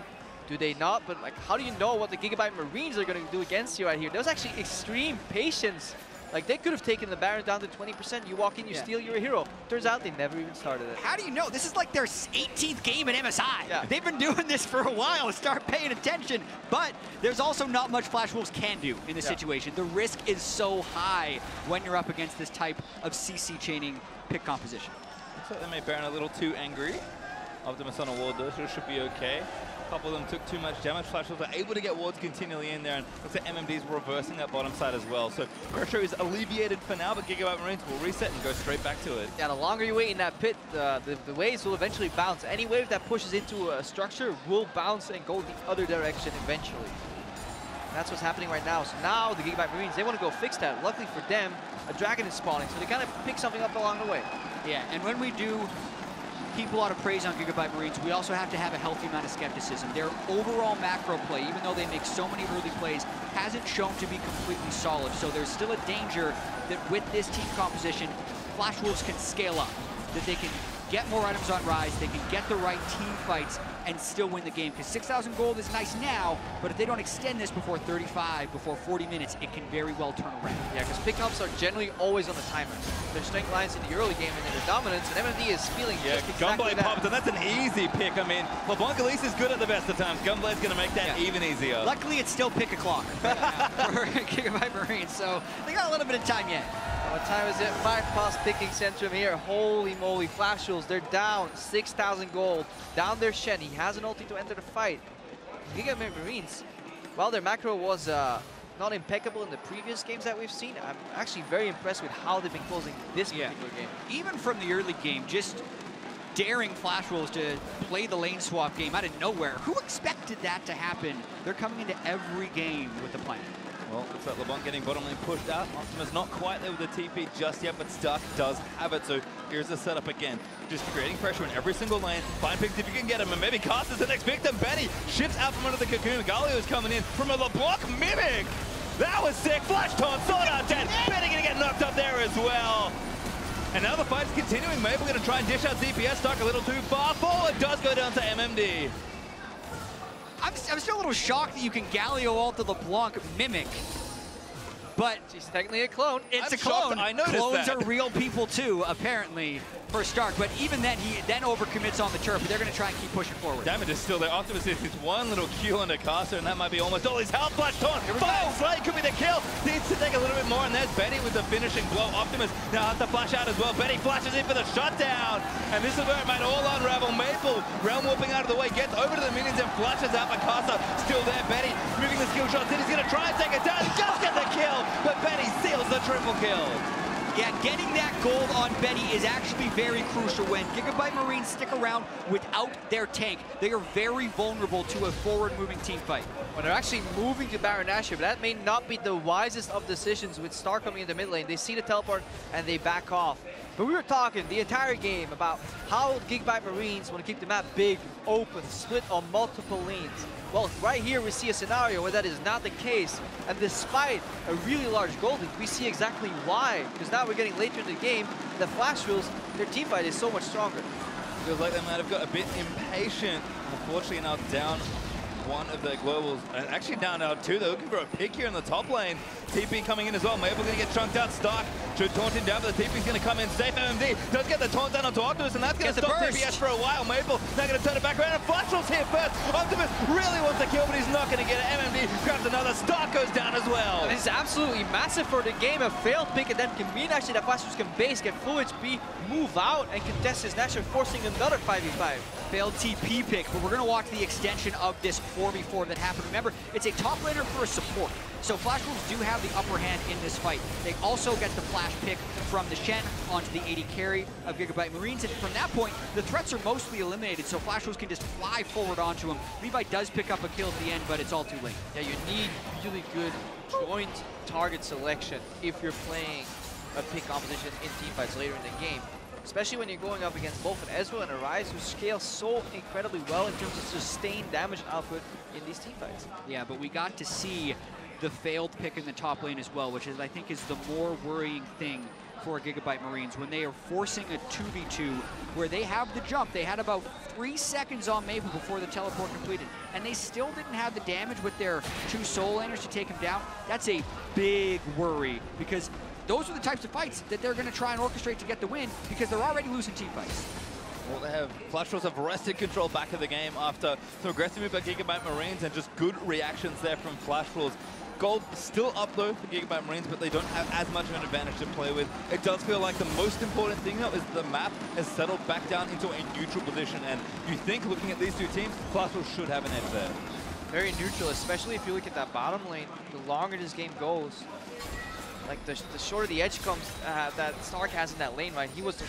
Do they not? But like, how do you know what the Gigabyte Marines are going to do against you right here? There's actually extreme patience. Like, they could have taken the Baron down to 20%. You walk in, you steal, you're a hero. Turns out they never even started it. How do you know? This is like their 18th game at MSI. Yeah. They've been doing this for a while. Start paying attention. But there's also not much Flash Wolves can do in this situation. The risk is so high when you're up against this type of CC chaining pick composition. Looks like they made Baron a little too angry. Optimus on a ward though, so it should be okay. A couple of them took too much damage. Flash Wolves are able to get wards continually in there, and looks like MMD's reversing that bottom side as well. So pressure is alleviated for now, but Gigabyte Marines will reset and go straight back to it. Yeah, the longer you wait in that pit, the waves will eventually bounce. Any wave that pushes into a structure will bounce and go the other direction eventually. And that's what's happening right now. So now the Gigabyte Marines, they want to go fix that. Luckily for them, a dragon is spawning, so they kind of pick something up along the way. Yeah, and when we do heap a lot of praise on Gigabyte Marines, we also have to have a healthy amount of skepticism. Their overall macro play, even though they make so many early plays, hasn't shown to be completely solid. So there's still a danger that with this team composition, Flash Wolves can scale up, that they can get more items on Rise, they can get the right team fights and still win the game. Because 6,000 gold is nice now, but if they don't extend this before 35, before 40 minutes, it can very well turn around. Yeah, because pickups are generally always on the timer. Their strength lines in the early game and then their dominance, and MMD is feeling just exactly Gunblade pops, and that's an easy pick. I mean, LeBlanc Elise is good at the best of times. Gunblade's going to make that even easier. Luckily, it's still pick o'clock for Gigabyte Marines, so they got a little bit of time yet. What time is it? 5 past picking Centrum here. Holy moly, Flash Wolves, they're down 6,000 gold. Down their Shen. He has an ulti to enter the fight. Gigabyte Marines, while their macro was not impeccable in the previous games that we've seen, I'm actually very impressed with how they've been closing this particular game. Even from the early game, just daring Flash Wolves to play the lane swap game out of nowhere. Who expected that to happen? They're coming into every game with the plan. Well, looks like LeBlanc getting bottom lane pushed out. Optimus not quite there with the TP just yet, but Stark does have it. So here's the setup again. Just creating pressure in every single lane. Find picks if you can get him, and maybe Karsa's the next victim. Benny shifts out from under the cocoon. Galio is coming in from a LeBlanc Mimic. That was sick. Flash taunt, Sword Art dead. Benny gonna get knocked up there as well. And now the fight's continuing. Maple gonna try and dish out DPS. Stark a little too far forward. Does go down to MMD. I'm still a little shocked that you can Galio ult the LeBlanc Mimic. But she's technically a clone. It's a shocked. clone. I noticed Clones that. are real people too, apparently, for Stark. But even then, he then overcommits on the turf. But they're going to try and keep pushing forward. Damage is still there. Optimus is one little Q under Karsa, and that might be almost all his health. Flash taunt. Fire Slay could be the kill. Needs to take a little bit more, and there's Betty with the finishing blow. Optimus now has to flash out as well. Betty flashes in for the shutdown, and this is where it might all unravel. Maple, realm warping out of the way, gets over to the minions and flashes out for Karsa. Still there, Betty moving the skill shots in. He's going to try and take it down. Just get the kill, but Betty seals the triple kill. Yeah, getting that gold on Betty is actually very crucial. When Gigabyte Marines stick around without their tank, they are very vulnerable to a forward-moving team fight. When they're actually moving to Baron Nashor, but that may not be the wisest of decisions with Stark coming in the mid lane. They see the teleport and they back off. But we were talking the entire game about how Gigabyte Marines want to keep the map big, open, split on multiple lanes. Well, right here we see a scenario where that is not the case, and despite a really large gold lead, we see exactly why. Because now we're getting later in the game, the Flash Wolves, their team fight is so much stronger. Feels like they might have got a bit impatient. Unfortunately, now down one of their globals, and actually down now two. They're looking for a pick here in the top lane. TP coming in as well. Maple gonna get chunked out. Stark should taunt him down, but the TP's gonna come in safe. MMD does get the taunt down onto Optimus, and that's gonna stop DPS for a while. Maple now gonna turn it back around, and Flash Wolves here first. Optimus really wants to kill, but he's not gonna get it. MMD grabs another. Stark goes down as well. And this is absolutely massive for the game. A failed pick, and that can mean actually that Flash Wolves can base, get full HP, move out, and contest his Nashor, forcing another 5v5. Failed TP pick, but we're going to watch the extension of this 4v4 that happened. Remember, it's a top laner for a support. So Flash Wolves do have the upper hand in this fight. They also get the flash pick from the Shen onto the AD carry of Gigabyte Marines, and from that point, the threats are mostly eliminated, so Flash Wolves can just fly forward onto him. Levi does pick up a kill at the end, but it's all too late. Yeah, you need really good joint target selection if you're playing a pick composition in teamfights later in the game. Especially when you're going up against both an Ezreal and a Ryze who scale so incredibly well in terms of sustained damage output in these teamfights. Yeah, but we got to see the failed pick in the top lane as well, which is, I think, is the more worrying thing for Gigabyte Marines when they are forcing a 2v2 where they have the jump. They had about 3 seconds on Maple before the teleport completed, and they still didn't have the damage with their 2 soul laners to take him down. That's a big worry, because those are the types of fights that they're going to try and orchestrate to get the win, because they're already losing team fights. Well, they have Flash Wolves have wrested control back of the game after some aggressive move by Gigabyte Marines and just good reactions there from Flash Wolves. Gold still up though for Gigabyte Marines, but they don't have as much of an advantage to play with. It does feel like the most important thing though is the map has settled back down into a neutral position, and you think, looking at these two teams, Flash Wolves should have an edge there. Very neutral, especially if you look at that bottom lane. The longer this game goes, like the shorter the edge comes that Stark has in that lane, right? He was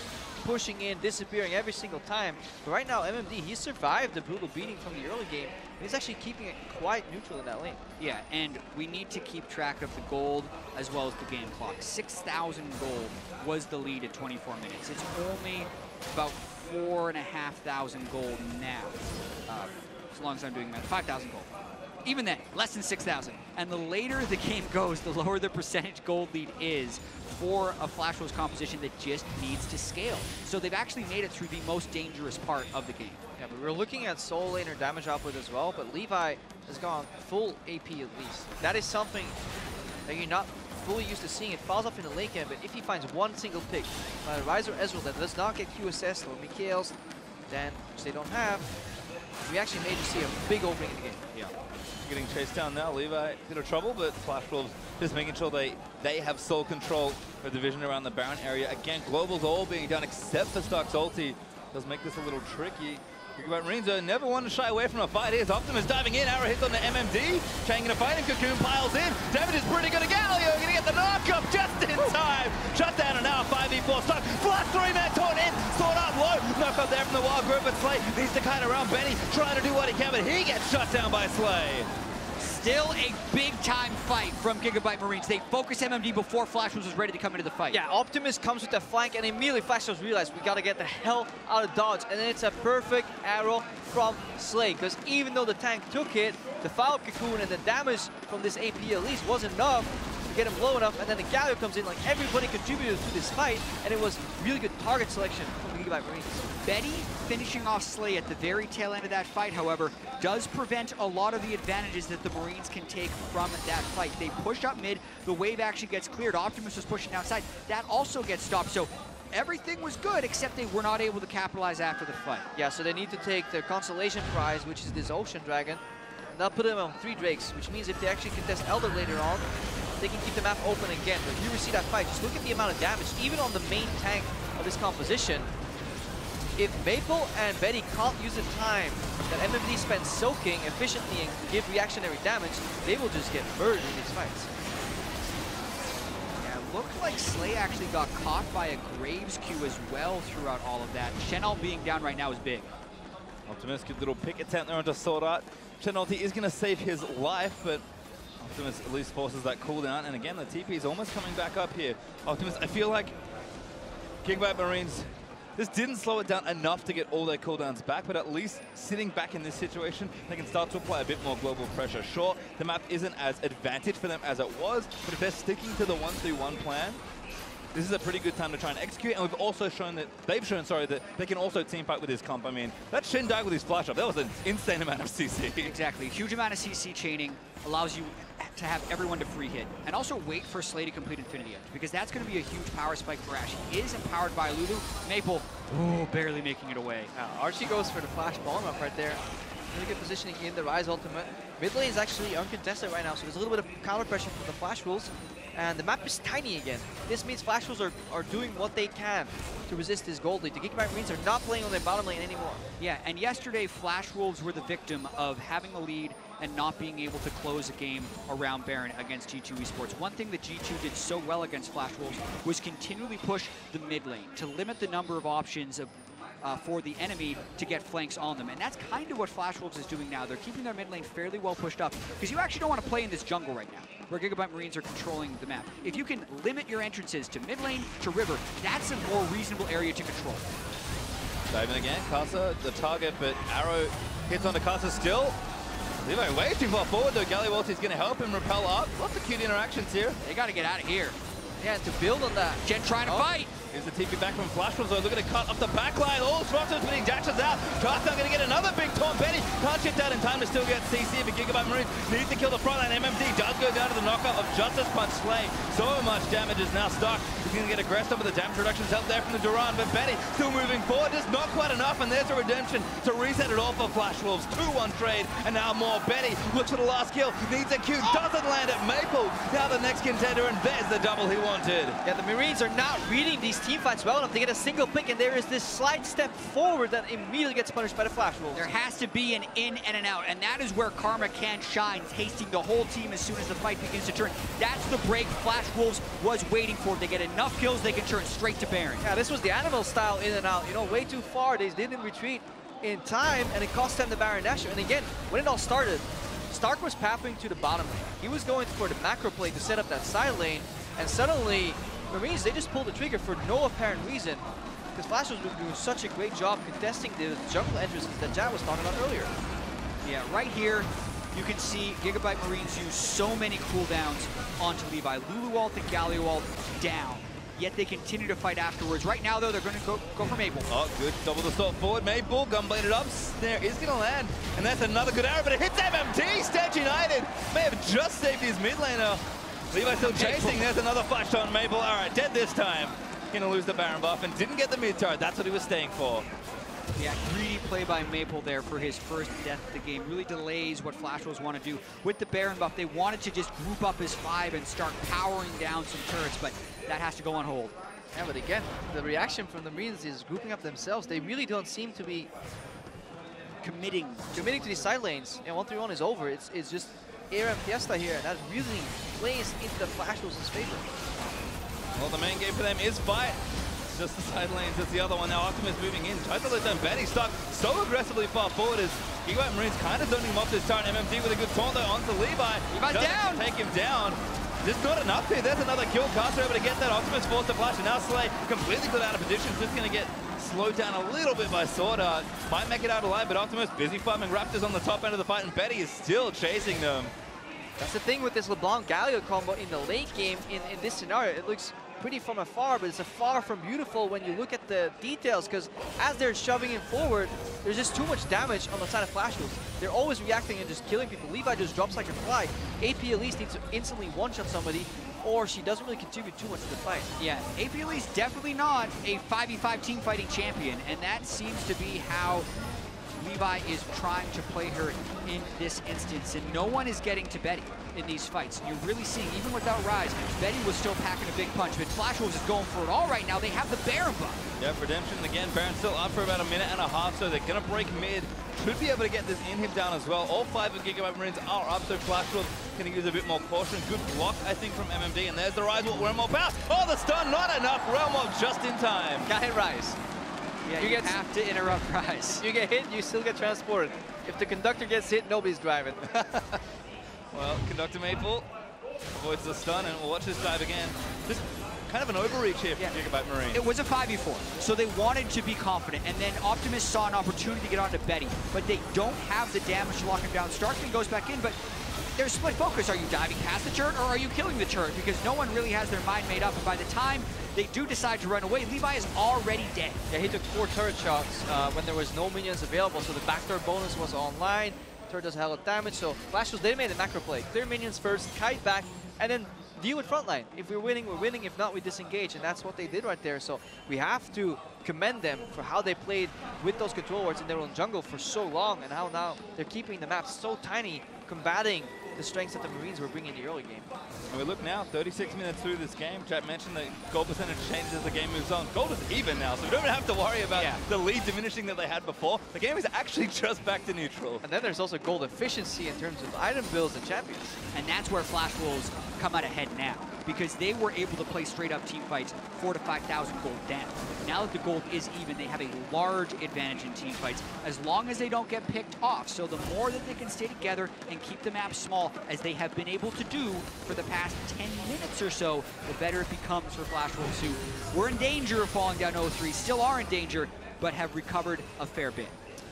pushing in, disappearing every single time. But right now, MMD, he survived the brutal beating from the early game. He's actually keeping it quite neutral in that lane. Yeah, and we need to keep track of the gold as well as the game clock. 6,000 gold was the lead at 24 minutes. It's only about 4,500 gold now, as long as I'm doing math. 5,000 gold. Even then, less than 6,000. And the later the game goes, the lower the percentage gold lead is for a Flash Wolves composition that just needs to scale. So they've actually made it through the most dangerous part of the game. Yeah, but we're looking at soul laner damage output as well, but Levi has gone full AP at least. That is something that you're not fully used to seeing. It falls off in the late game, but if he finds one single pick by a Ryze or Ezreal that does not get QSS or Mikhails, then, which they don't have, we actually may just see a big opening in the game. Yeah. Getting chased down now. Levi in trouble, but Flash Wolves just making sure they have sole control of the vision around the Baron area. Again, Global's all being done except for Stark's ulti. Does make this a little tricky. Gigabyte Marines never want to shy away from a fight. Here's Optimus diving in. Arrow hits on the MMD. Chang in a fight, and Cocoon piles in. Damage is pretty good. Galio going to get the knock up just in time. Shut down, and now 5v4 Stark. Flash 3-man taunt in. Sword up low. Knock up there from the Wild Group, but Slay needs to kite around Benny, trying to do what he can, but he gets shut down by Slay. Still a big-time fight from Gigabyte Marines. They focus MMD before Flash Wolves was ready to come into the fight. Yeah, Optimus comes with the flank, and immediately Flash Wolves realize we got to get the hell out of dodge. And then it's a perfect arrow from Slay, because even though the tank took it, the follow-up Cocoon and the damage from this AP at least was enough to get him low enough. And then the Galio comes in, like everybody contributed to this fight, and it was really good target selection from the Gigabyte Marines. Betty finishing off Slay at the very tail end of that fight, however, does prevent a lot of the advantages that the Marines can take from that fight. They push up mid, the wave actually gets cleared. Optimus was pushing outside. That also gets stopped. So everything was good, except they were not able to capitalize after the fight. Yeah, so they need to take their consolation prize, which is this Ocean Dragon. And they'll put them on 3 Drakes, which means if they actually contest Elder later on, they can keep the map open again. But here we see that fight. Just look at the amount of damage, even on the main tank of this composition. If Maple and Betty can't use the time that MMD spends soaking efficiently and give reactionary damage, they will just get murdered in these fights. Yeah, it looked like Slay actually got caught by a Graves Q as well throughout all of that. Shen'Al being down right now is big. Optimus, good little pick attempt there onto Sword Art. Shen'Al is going to save his life, but Optimus at least forces that cooldown. And again, the TP is almost coming back up here. Optimus, I feel like Gigabyte Marines, this didn't slow it down enough to get all their cooldowns back, but at least sitting back in this situation, they can start to apply a bit more global pressure. Sure, the map isn't as advantage for them as it was, but if they're sticking to the 1-3-1 plan, this is a pretty good time to try and execute, and we've also shown that, that they can also team fight with his comp. I mean, that Shen died with his flash up. That was an insane amount of CC. Exactly, huge amount of CC chaining allows you to have everyone to free hit. And also wait for Slay to complete Infinity Edge, because that's going to be a huge power spike for Ashe. He is empowered by Lulu. Maple, barely making it away. Archie goes for the flash bomb up right there. Really good positioning in the Ryze ultimate. Mid lane is actually uncontested right now, so there's a little bit of counter pressure from the Flash Wolves. and the map is tiny again. This means Flash Wolves are doing what they can to resist this gold lead. The Gigabyte Marines are not playing on their bottom lane anymore. Yeah, and yesterday Flash Wolves were the victim of having a lead and not being able to close a game around Baron against G2 Esports. One thing that G2 did so well against Flash Wolves was continually push the mid lane to limit the number of options of for the enemy to get flanks on them. And that's kind of what Flash Wolves is doing now. They're keeping their mid lane fairly well pushed up because you actually don't want to play in this jungle right now where Gigabyte Marines are controlling the map. If you can limit your entrances to mid lane, to river, that's a more reasonable area to control. Diving again, Kasa, the target, but Arrow hits onto Kasa still. Levi way too far forward though. Galliwalti is going to help him repel up. Lots of cute interactions here. They got to get out of here. Yeah, to build on that. Jen trying to fight. Here's the TP back from Flash Wolves. Looking to cut up the back line. Oh, Swanson putting dashes out. Kasa going to get another big taunt. Benny can't shit that in time to still get CC, but Gigabyte Marines needs to kill the front line. MMD does go down to the knockout of Justice Punch Slay. So much damage is now stuck. He's going to get aggressive with the damage reductions out there from the Duran, but Benny still moving forward. Just not quite enough, and there's a redemption to reset it all for Flash Wolves. 2-1 trade, and now more. Benny looks for the last kill. Needs a Q. Doesn't land at Maple. Now the next contender, and there's the double he wanted. Yeah, the Marines are not reading these team fights well enough. They get a single pick, and there is this slight step forward that immediately gets punished by the Flash Wolves. There has to be an in and an out, and that is where Karma can shine, tasting the whole team as soon as the fight begins to turn. That's the break Flash Wolves was waiting for. They get enough kills, they can turn straight to Baron. Yeah, this was the animal style in and out. You know, way too far. They didn't retreat in time, and it cost them the Baron Nashor. And again, when it all started, Stark was pathing to the bottom lane. He was going for the macro play to set up that side lane, and suddenly Marines, they just pulled the trigger for no apparent reason, because Flash was doing such a great job contesting the jungle entrances that Jad was talking about earlier. Yeah, right here, you can see Gigabyte Marines use so many cooldowns onto Levi. Luluwalt and Galliwalt down, yet they continue to fight afterwards. Right now, though, they're going to go for Maple. Oh, good. Double the stop forward. Maple, gunbladed up. Snare is going to land. And that's another good arrow, but it hits MMD. Stench United may have just saved his mid laner. Levi still chasing. There's another flash on Maple. All right, dead this time. Going to lose the Baron buff and didn't get the mid turret. That's what he was staying for. Yeah, greedy play by Maple there for his first death of the game. Really delays what Flash Wolves want to do. With the Baron buff, they wanted to just group up as 5 and start powering down some turrets, but that has to go on hold. Yeah, but again, the reaction from the Marines is grouping up themselves. They really don't seem to be committing to these side lanes. And 1-3-1 is over. It's just Air and Fiesta here, and that really plays into the Flash Wolves' favor. Well, the main game for them is fight. It's just the side lanes. It's the other one. Now Optimus moving in. Tries to let them Betty stuck so aggressively far forward as Gigabyte Marines kind of zoning him off this turn. MMD with a good taunt though onto Levi. Levi's down! Take him down. Just not enough here. There's another kill. Caster able to get that. Optimus forced to flash, and now Slay completely put out of position. Just going to get slowed down a little bit by Sword Art. Might make it out alive, but Optimus busy farming Raptors on the top end of the fight, and Betty is still chasing them. That's the thing with this LeBlanc Galio combo in the late game in this scenario. It looks pretty from afar, but it's a far from beautiful when you look at the details, because as they're shoving him forward, there's just too much damage on the side of Flash Wolves. They're always reacting and just killing people. Levi just drops like a fly. AP Elise needs to instantly one-shot somebody, or she doesn't really contribute too much to the fight. Yeah, AP Elise definitely not a 5v5 team fighting champion, and that seems to be how Levi is trying to play her in this instance, and no one is getting to Betty in these fights. And you're really seeing, even without Rise, Betty was still packing a big punch, but Flash Wolves is going for it all right now. They have the Baron buff. Yeah, Redemption again. Baron's still up for about a minute and a half, so they're going to break mid. Should be able to get this inhib down as well. All 5 of Gigabyte Marines are up, so Flash Wolves can use a bit more caution. Good block, I think, from MMD, and there's the Rise. Realm more power. Oh, the stun, not enough. Realm just in time. Got hit Rise. Yeah, you have to interrupt Rise. You get hit, you still get transported. If the conductor gets hit, nobody's driving. Well, Conductor Maple avoids the stun, and we'll watch this dive again. Just kind of an overreach here for Gigabyte Marine. It was a 5v4, so they wanted to be confident, and then Optimus saw an opportunity to get onto Betty, but they don't have the damage to lock him down. Starkman goes back in, but there's split focus. Are you diving past the turret, or are you killing the turret? Because no one really has their mind made up, and by the time they do decide to run away, Levi is already dead. Yeah, he took 4 turret shots when there was no minions available, so the backdoor bonus was online. Turret does a hell of damage, so Flash Wolves, they made a macro play. Clear minions first, kite back, and then deal with frontline. If we're winning, we're winning. If not, we disengage, and that's what they did right there. So we have to commend them for how they played with those control wards in their own jungle for so long, and how now they're keeping the map so tiny, combating the strengths that the Marines were bringing in the early game. And we look now, 36 minutes through this game. Chat mentioned that goal percentage changes as the game moves on. Gold is even now, so we don't have to worry about the lead diminishing that they had before. The game is actually just back to neutral. And then there's also gold efficiency in terms of item builds and champions. And that's where Flash Wolves come out ahead now, because they were able to play straight up team fights 4,000 to 5,000 gold down. Now that the gold is even, they have a large advantage in team fights as long as they don't get picked off. So the more that they can stay together and keep the map small, as they have been able to do for the past 10 minutes or so, the better it becomes for Flash Wolves, who were in danger of falling down 0-3, still are in danger, but have recovered a fair bit.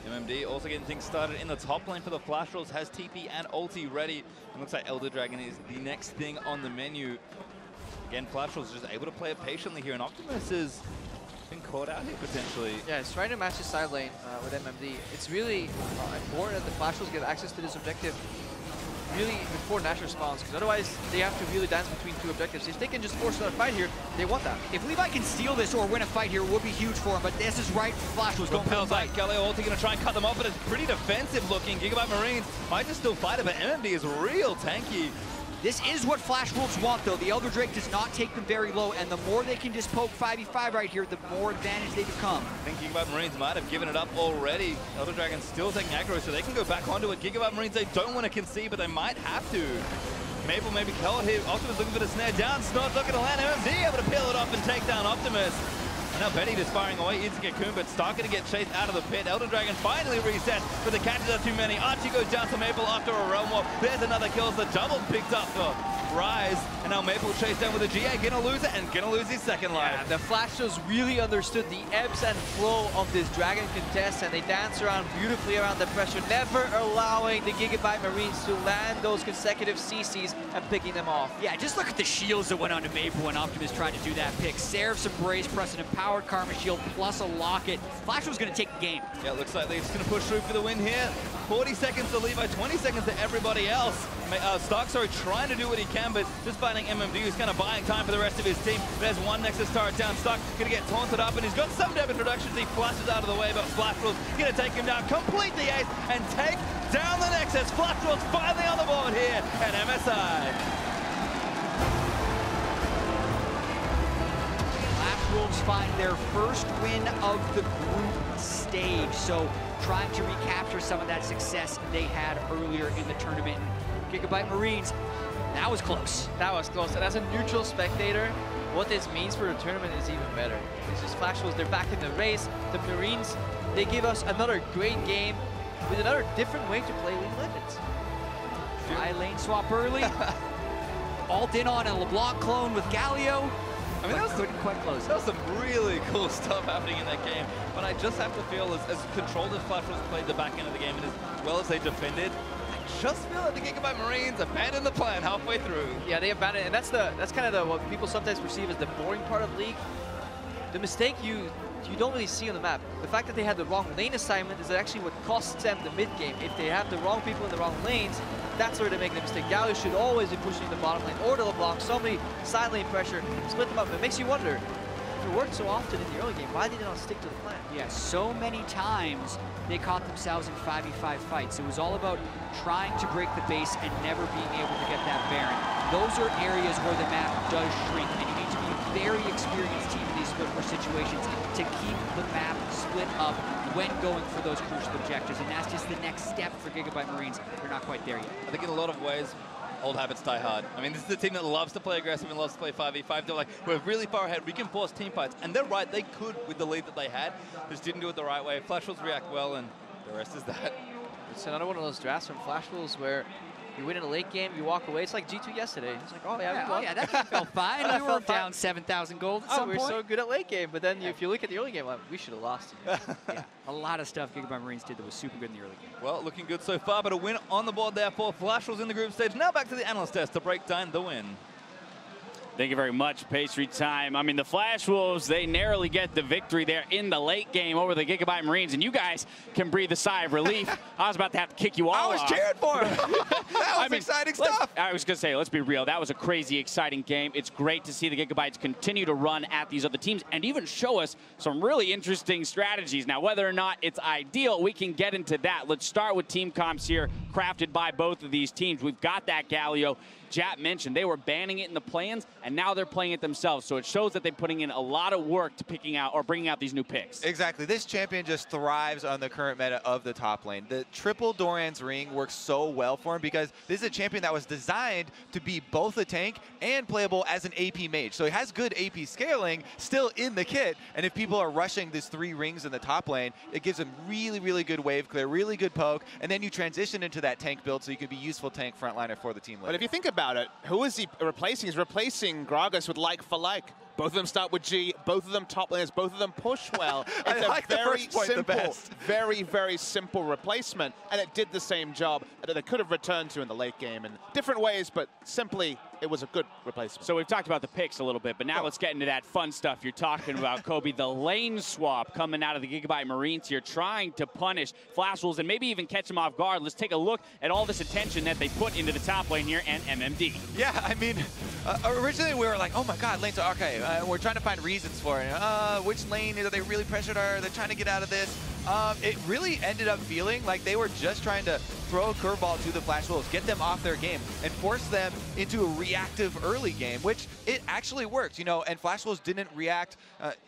MMD also getting things started in the top lane for the Flash Wolves, has TP and ulti ready. It looks like Elder Dragon is the next thing on the menu. Again, Flash Wolves just able to play it patiently here, and Optimus has been caught out here potentially. Yeah, it's trying to match his side lane with MMD. It's really important that the Flash Wolves get access to this objective really before Nash responds, because otherwise they have to really dance between two objectives. If they can just force another fight here, they want that. If Levi can steal this or win a fight here, it would be huge for him, but this is right for Flash Wolves. Going for the fight. Galio ulti gonna try and cut them off, but it's pretty defensive looking. Gigabyte Marines might just still fight it, but MMD is real tanky. This is what Flash Wolves want, though. The Elder Drake does not take them very low, and the more they can just poke 5v5 right here, the more advantage they become. I think Gigabyte Marines might have given it up already. Elder Dragon still taking aggro, so they can go back onto it. Gigabyte Marines, they don't want to concede, but they might have to. Maple maybe caught here. Optimus looking for the snare down. Snot not going to land. MMD able to peel it off and take down Optimus. And now Betty just firing away into Cocoon, but Stark going to get chased out of the pit. Elder Dragon finally resets, but the catches are too many. Archie goes down to Maple after a realm war. There's another kill. The double picked up for Rise, and now Maple chased down with a GA, gonna lose it, and gonna lose his second life. Yeah, the Flash Wolves really understood the ebbs and flow of this Dragon contest, and they dance around beautifully around the pressure, never allowing the Gigabyte Marines to land those consecutive CCs and picking them off. Yeah, just look at the shields that went onto Maple when Optimus tried to do that pick. Seraph's Embrace plus an empowered Karma Shield plus a Locket. Flash was gonna take the game. Yeah, it looks like they're just gonna push through for the win here. 40 seconds to Levi, 20 seconds to everybody else. Stark, trying to do what he can, but just finding MMD, who's kind of buying time for the rest of his team. There's one Nexus turret down. Stark gonna get taunted up, and he's got some damage reductions. He flashes out of the way, but Flash Wolves gonna take him down, complete the ace, and take down the Nexus. Flash Wolves finally on the board here at MSI. Flash Wolves find their first win of the group stage, so trying to recapture some of that success they had earlier in the tournament. Gigabyte Marines, that was close. That was close, and as a neutral spectator, what this means for the tournament is even better. It's just Flash Wolves, they're back in the race. The Marines, they give us another great game with another different way to play League of Legends. High lane swap early. Alt in on a LeBlanc clone with Galio. I mean, couldn't quite close. That was some really cool stuff happening in that game. But I just have to feel as controlled as Flash Wolves played the back end of the game and as well as they defended, I just feel like the Gigabyte Marines abandoned the plan halfway through. Yeah, they abandoned, and that's kind of what people sometimes perceive as the boring part of League. The mistake you don't really see on the map. The fact that they had the wrong lane assignment is actually what costs them the mid game. If they have the wrong people in the wrong lanes, that's where they make the mistake. Galio should always be pushing the bottom lane or the LeBlanc, somebody side lane pressure, split them up. It makes you wonder, if it worked so often in the early game, why did they not stick to the plan? Yeah, so many times they caught themselves in 5v5 fights. It was all about trying to break the base and never being able to get that Baron. Those are areas where the map does shrink, and you need to be a very experienced team in these split push situations to keep the map split up when going for those crucial objectives, and that's just the next step for Gigabyte Marines. They're not quite there yet. I think in a lot of ways, old habits die hard. I mean, this is a team that loves to play aggressive and loves to play 5v5. They're like, we're really far ahead. We can force team fights. And they're right. They could with the lead that they had. Just didn't do it the right way. Flash Wolves react well, and the rest is that. It's another one of those drafts from Flash Wolves where you win in a late game, you walk away. It's like G2 yesterday. It's like, oh yeah, we won. Yeah, that game felt fine. We were down 7,000 gold at some we're point. so good at late game. But then if you look at the early game, like, we should have lost it. Yeah, a lot of stuff Gigabyte Marines did that was super good in the early game. Well, looking good so far, but a win on the board there for Flash Wolves in the group stage. Now back to the analyst test to break down the win. Thank you very much, Pastry Time. I mean, the Flash Wolves, they narrowly get the victory there in the late game over the Gigabyte Marines, and you guys can breathe a sigh of relief. I was about to have to kick you all off. I was cheering for him. That was exciting stuff. I was going to say, let's be real. That was a crazy, exciting game. It's great to see the Gigabytes continue to run at these other teams and even show us some really interesting strategies. Now, whether or not it's ideal, we can get into that. Let's start with team comps here, crafted by both of these teams. We've got that Galio. Jap mentioned they were banning it in the plans, and now they're playing it themselves. So it shows that they're putting in a lot of work to picking out or bringing out these new picks. Exactly. This champion just thrives on the current meta of the top lane. The triple Doran's Ring works so well for him because this is a champion that was designed to be both a tank and playable as an AP mage. So he has good AP scaling still in the kit, and if people are rushing these 3 rings in the top lane, it gives them really, really good wave clear, really good poke, and then you transition into that tank build so you can be useful tank frontliner for the team later. But if you think about it, who is he replacing? He's replacing Gragas with like for like. Both of them start with G, both of them top laners, both of them push well. It's I like a very the first point simple, the best. very, very simple replacement, and it did the same job that they could have returned to in the late game in different ways, but simply it was a good replacement. So we've talked about the picks a little bit, but now let's get into that fun stuff you're talking about, Kobe. The lane swap coming out of the Gigabyte Marines here, trying to punish Flash Wolves and maybe even catch them off guard. Let's take a look at all this attention that they put into the top lane here and MMD. Yeah, I mean, originally we were like, oh my god, lanes are okay. We're trying to find reasons for it. Which lane are they really pressured? Are they trying to get out of this? It really ended up feeling like they were just trying to throw a curveball to the Flash Wolves, get them off their game, and force them into a reactive early game, which it actually worked, you know, and Flash Wolves didn't react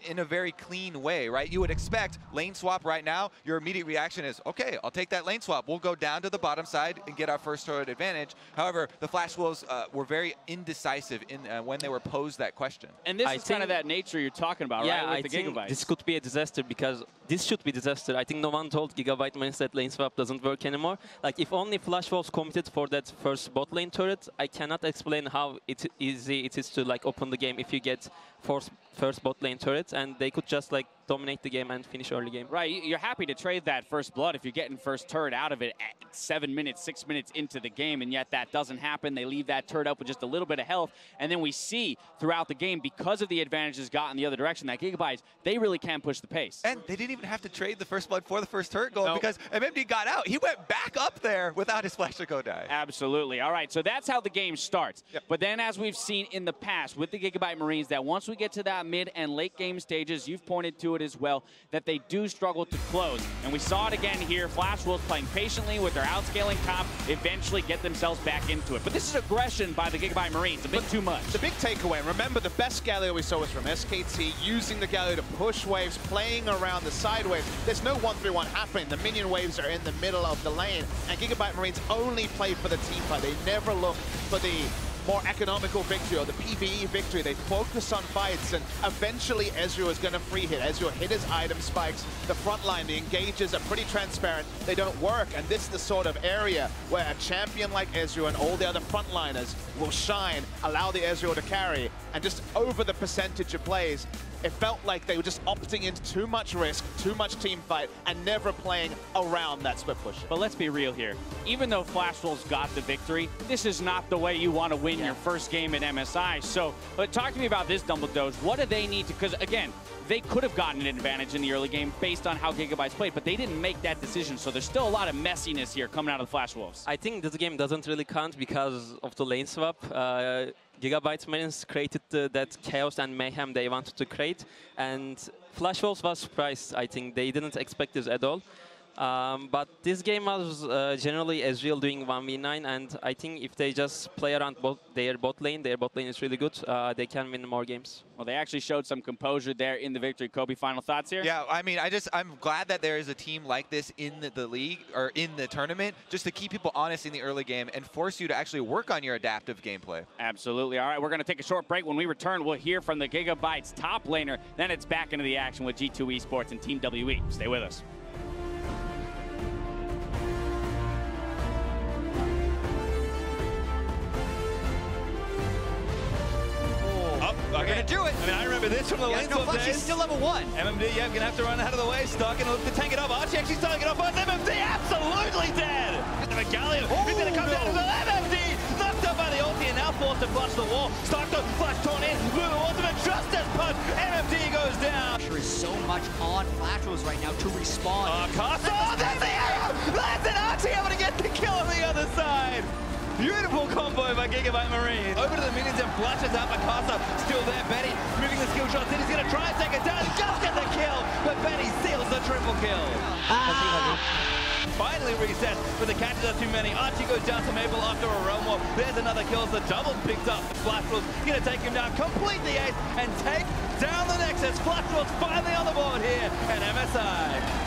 in a very clean way, right? You would expect lane swap right now, your immediate reaction is, okay, I'll take that lane swap. We'll go down to the bottom side and get our first turret advantage. However, the Flash Wolves were very indecisive in when they were posed that question. And this is kind of that nature you're talking about, right? With I the think Gigabytes. this could be a disaster because this should be disaster. I think no one told Gigabyte Marines that lane swap doesn't work anymore. Like, if only Flash Wolves committed for that first bot lane turret, I cannot explain how easy it is to like open the game if you get first bot lane turret, and they could just like dominate the game and finish early game. Right, you're happy to trade that first blood if you're getting first turret out of it at 7 minutes, 6 minutes into the game, and yet that doesn't happen. They leave that turret up with just a little bit of health, and then we see throughout the game, because of the advantages got in the other direction, that Gigabytes, they really can push the pace. And they didn't even have to trade the first blood for the first turret goal because MMD got out. He went back up there without his flash to go die. Absolutely. All right, so that's how the game starts. Yep. But then, as we've seen in the past with the Gigabyte Marines, that once we get to that mid and late game stages, you've pointed to it as well, that they do struggle to close. And we saw it again here. Flash Wolves playing patiently with their outscaling comp, eventually get themselves back into it. But this is aggression by the Gigabyte Marines, a bit too much. The big takeaway, remember the best Galio we saw was from SKT, using the Galio to push waves, playing around the side waves. There's no 1-3-1 happening. The minion waves are in the middle of the lane, and Gigabyte Marines only play for the team fight. They never look for the more economical victory or the PvE victory. They focus on fights, and eventually Ezreal is going to free hit. Ezreal hit his item spikes. The front line, the engages are pretty transparent. They don't work, and this is the sort of area where a champion like Ezreal and all the other frontliners will shine, allow the Ezreal to carry, and just over the percentage of plays, it felt like they were just opting into too much risk, too much team fight, and never playing around that split push. But let's be real here. Even though Flash Wolves got the victory, this is not the way you want to win your first game at MSI. So, but talk to me about this, Dumbledore. What do they need to, because again, they could have gotten an advantage in the early game based on how Gigabytes played, but they didn't make that decision. So there's still a lot of messiness here coming out of the Flash Wolves. I think this game doesn't really count because of the lane swap. Gigabyte Marines created that chaos and mayhem they wanted to create, and Flash Wolves was surprised. I think they didn't expect this at all. But this game was generally Ezreal doing 1v9, and I think if they just play around their bot lane is really good, they can win more games. Well, they actually showed some composure there in the victory. Kobe, final thoughts here? Yeah, I mean, I'm glad that there is a team like this in the league, or in the tournament, just to keep people honest in the early game and force you to actually work on your adaptive gameplay. Absolutely. All right, we're going to take a short break. When we return, we'll hear from the Gigabytes top laner. Then it's back into the action with G2 Esports and Team WE. Stay with us. They're going to do it. I mean, I remember this from the lane swap Flash days. is still level 1. MMD, yeah, going to have to run out of the way. Stark going to look to tank it off. Archie actually starting it off on MMD. Absolutely dead. The Galio, who's going to come down as well. MMD knocked up by the ulti, and now forced to flush the wall. Stark to flash torn in. Lulu ultimate justice punch. MMD goes down. Pressure is so much on Flash Wolves right now to respond. Carson, oh, there's the arrow! That's an Archie able to get the kill on the other side. Beautiful combo by Gigabyte Marine. Over to the minions and flashes out Mikasa. Still there, Betty moving the skill shots in. He's going to try and take it down. He just get the kill, but Betty seals the triple kill. Finally reset, but the catches are too many. Archie goes down to Maple after a realm war. There's another kill as the double picked up. Flash Wolves going to take him down, complete the ace, and take down the Nexus. Flash Wolves finally on the board here, and MSI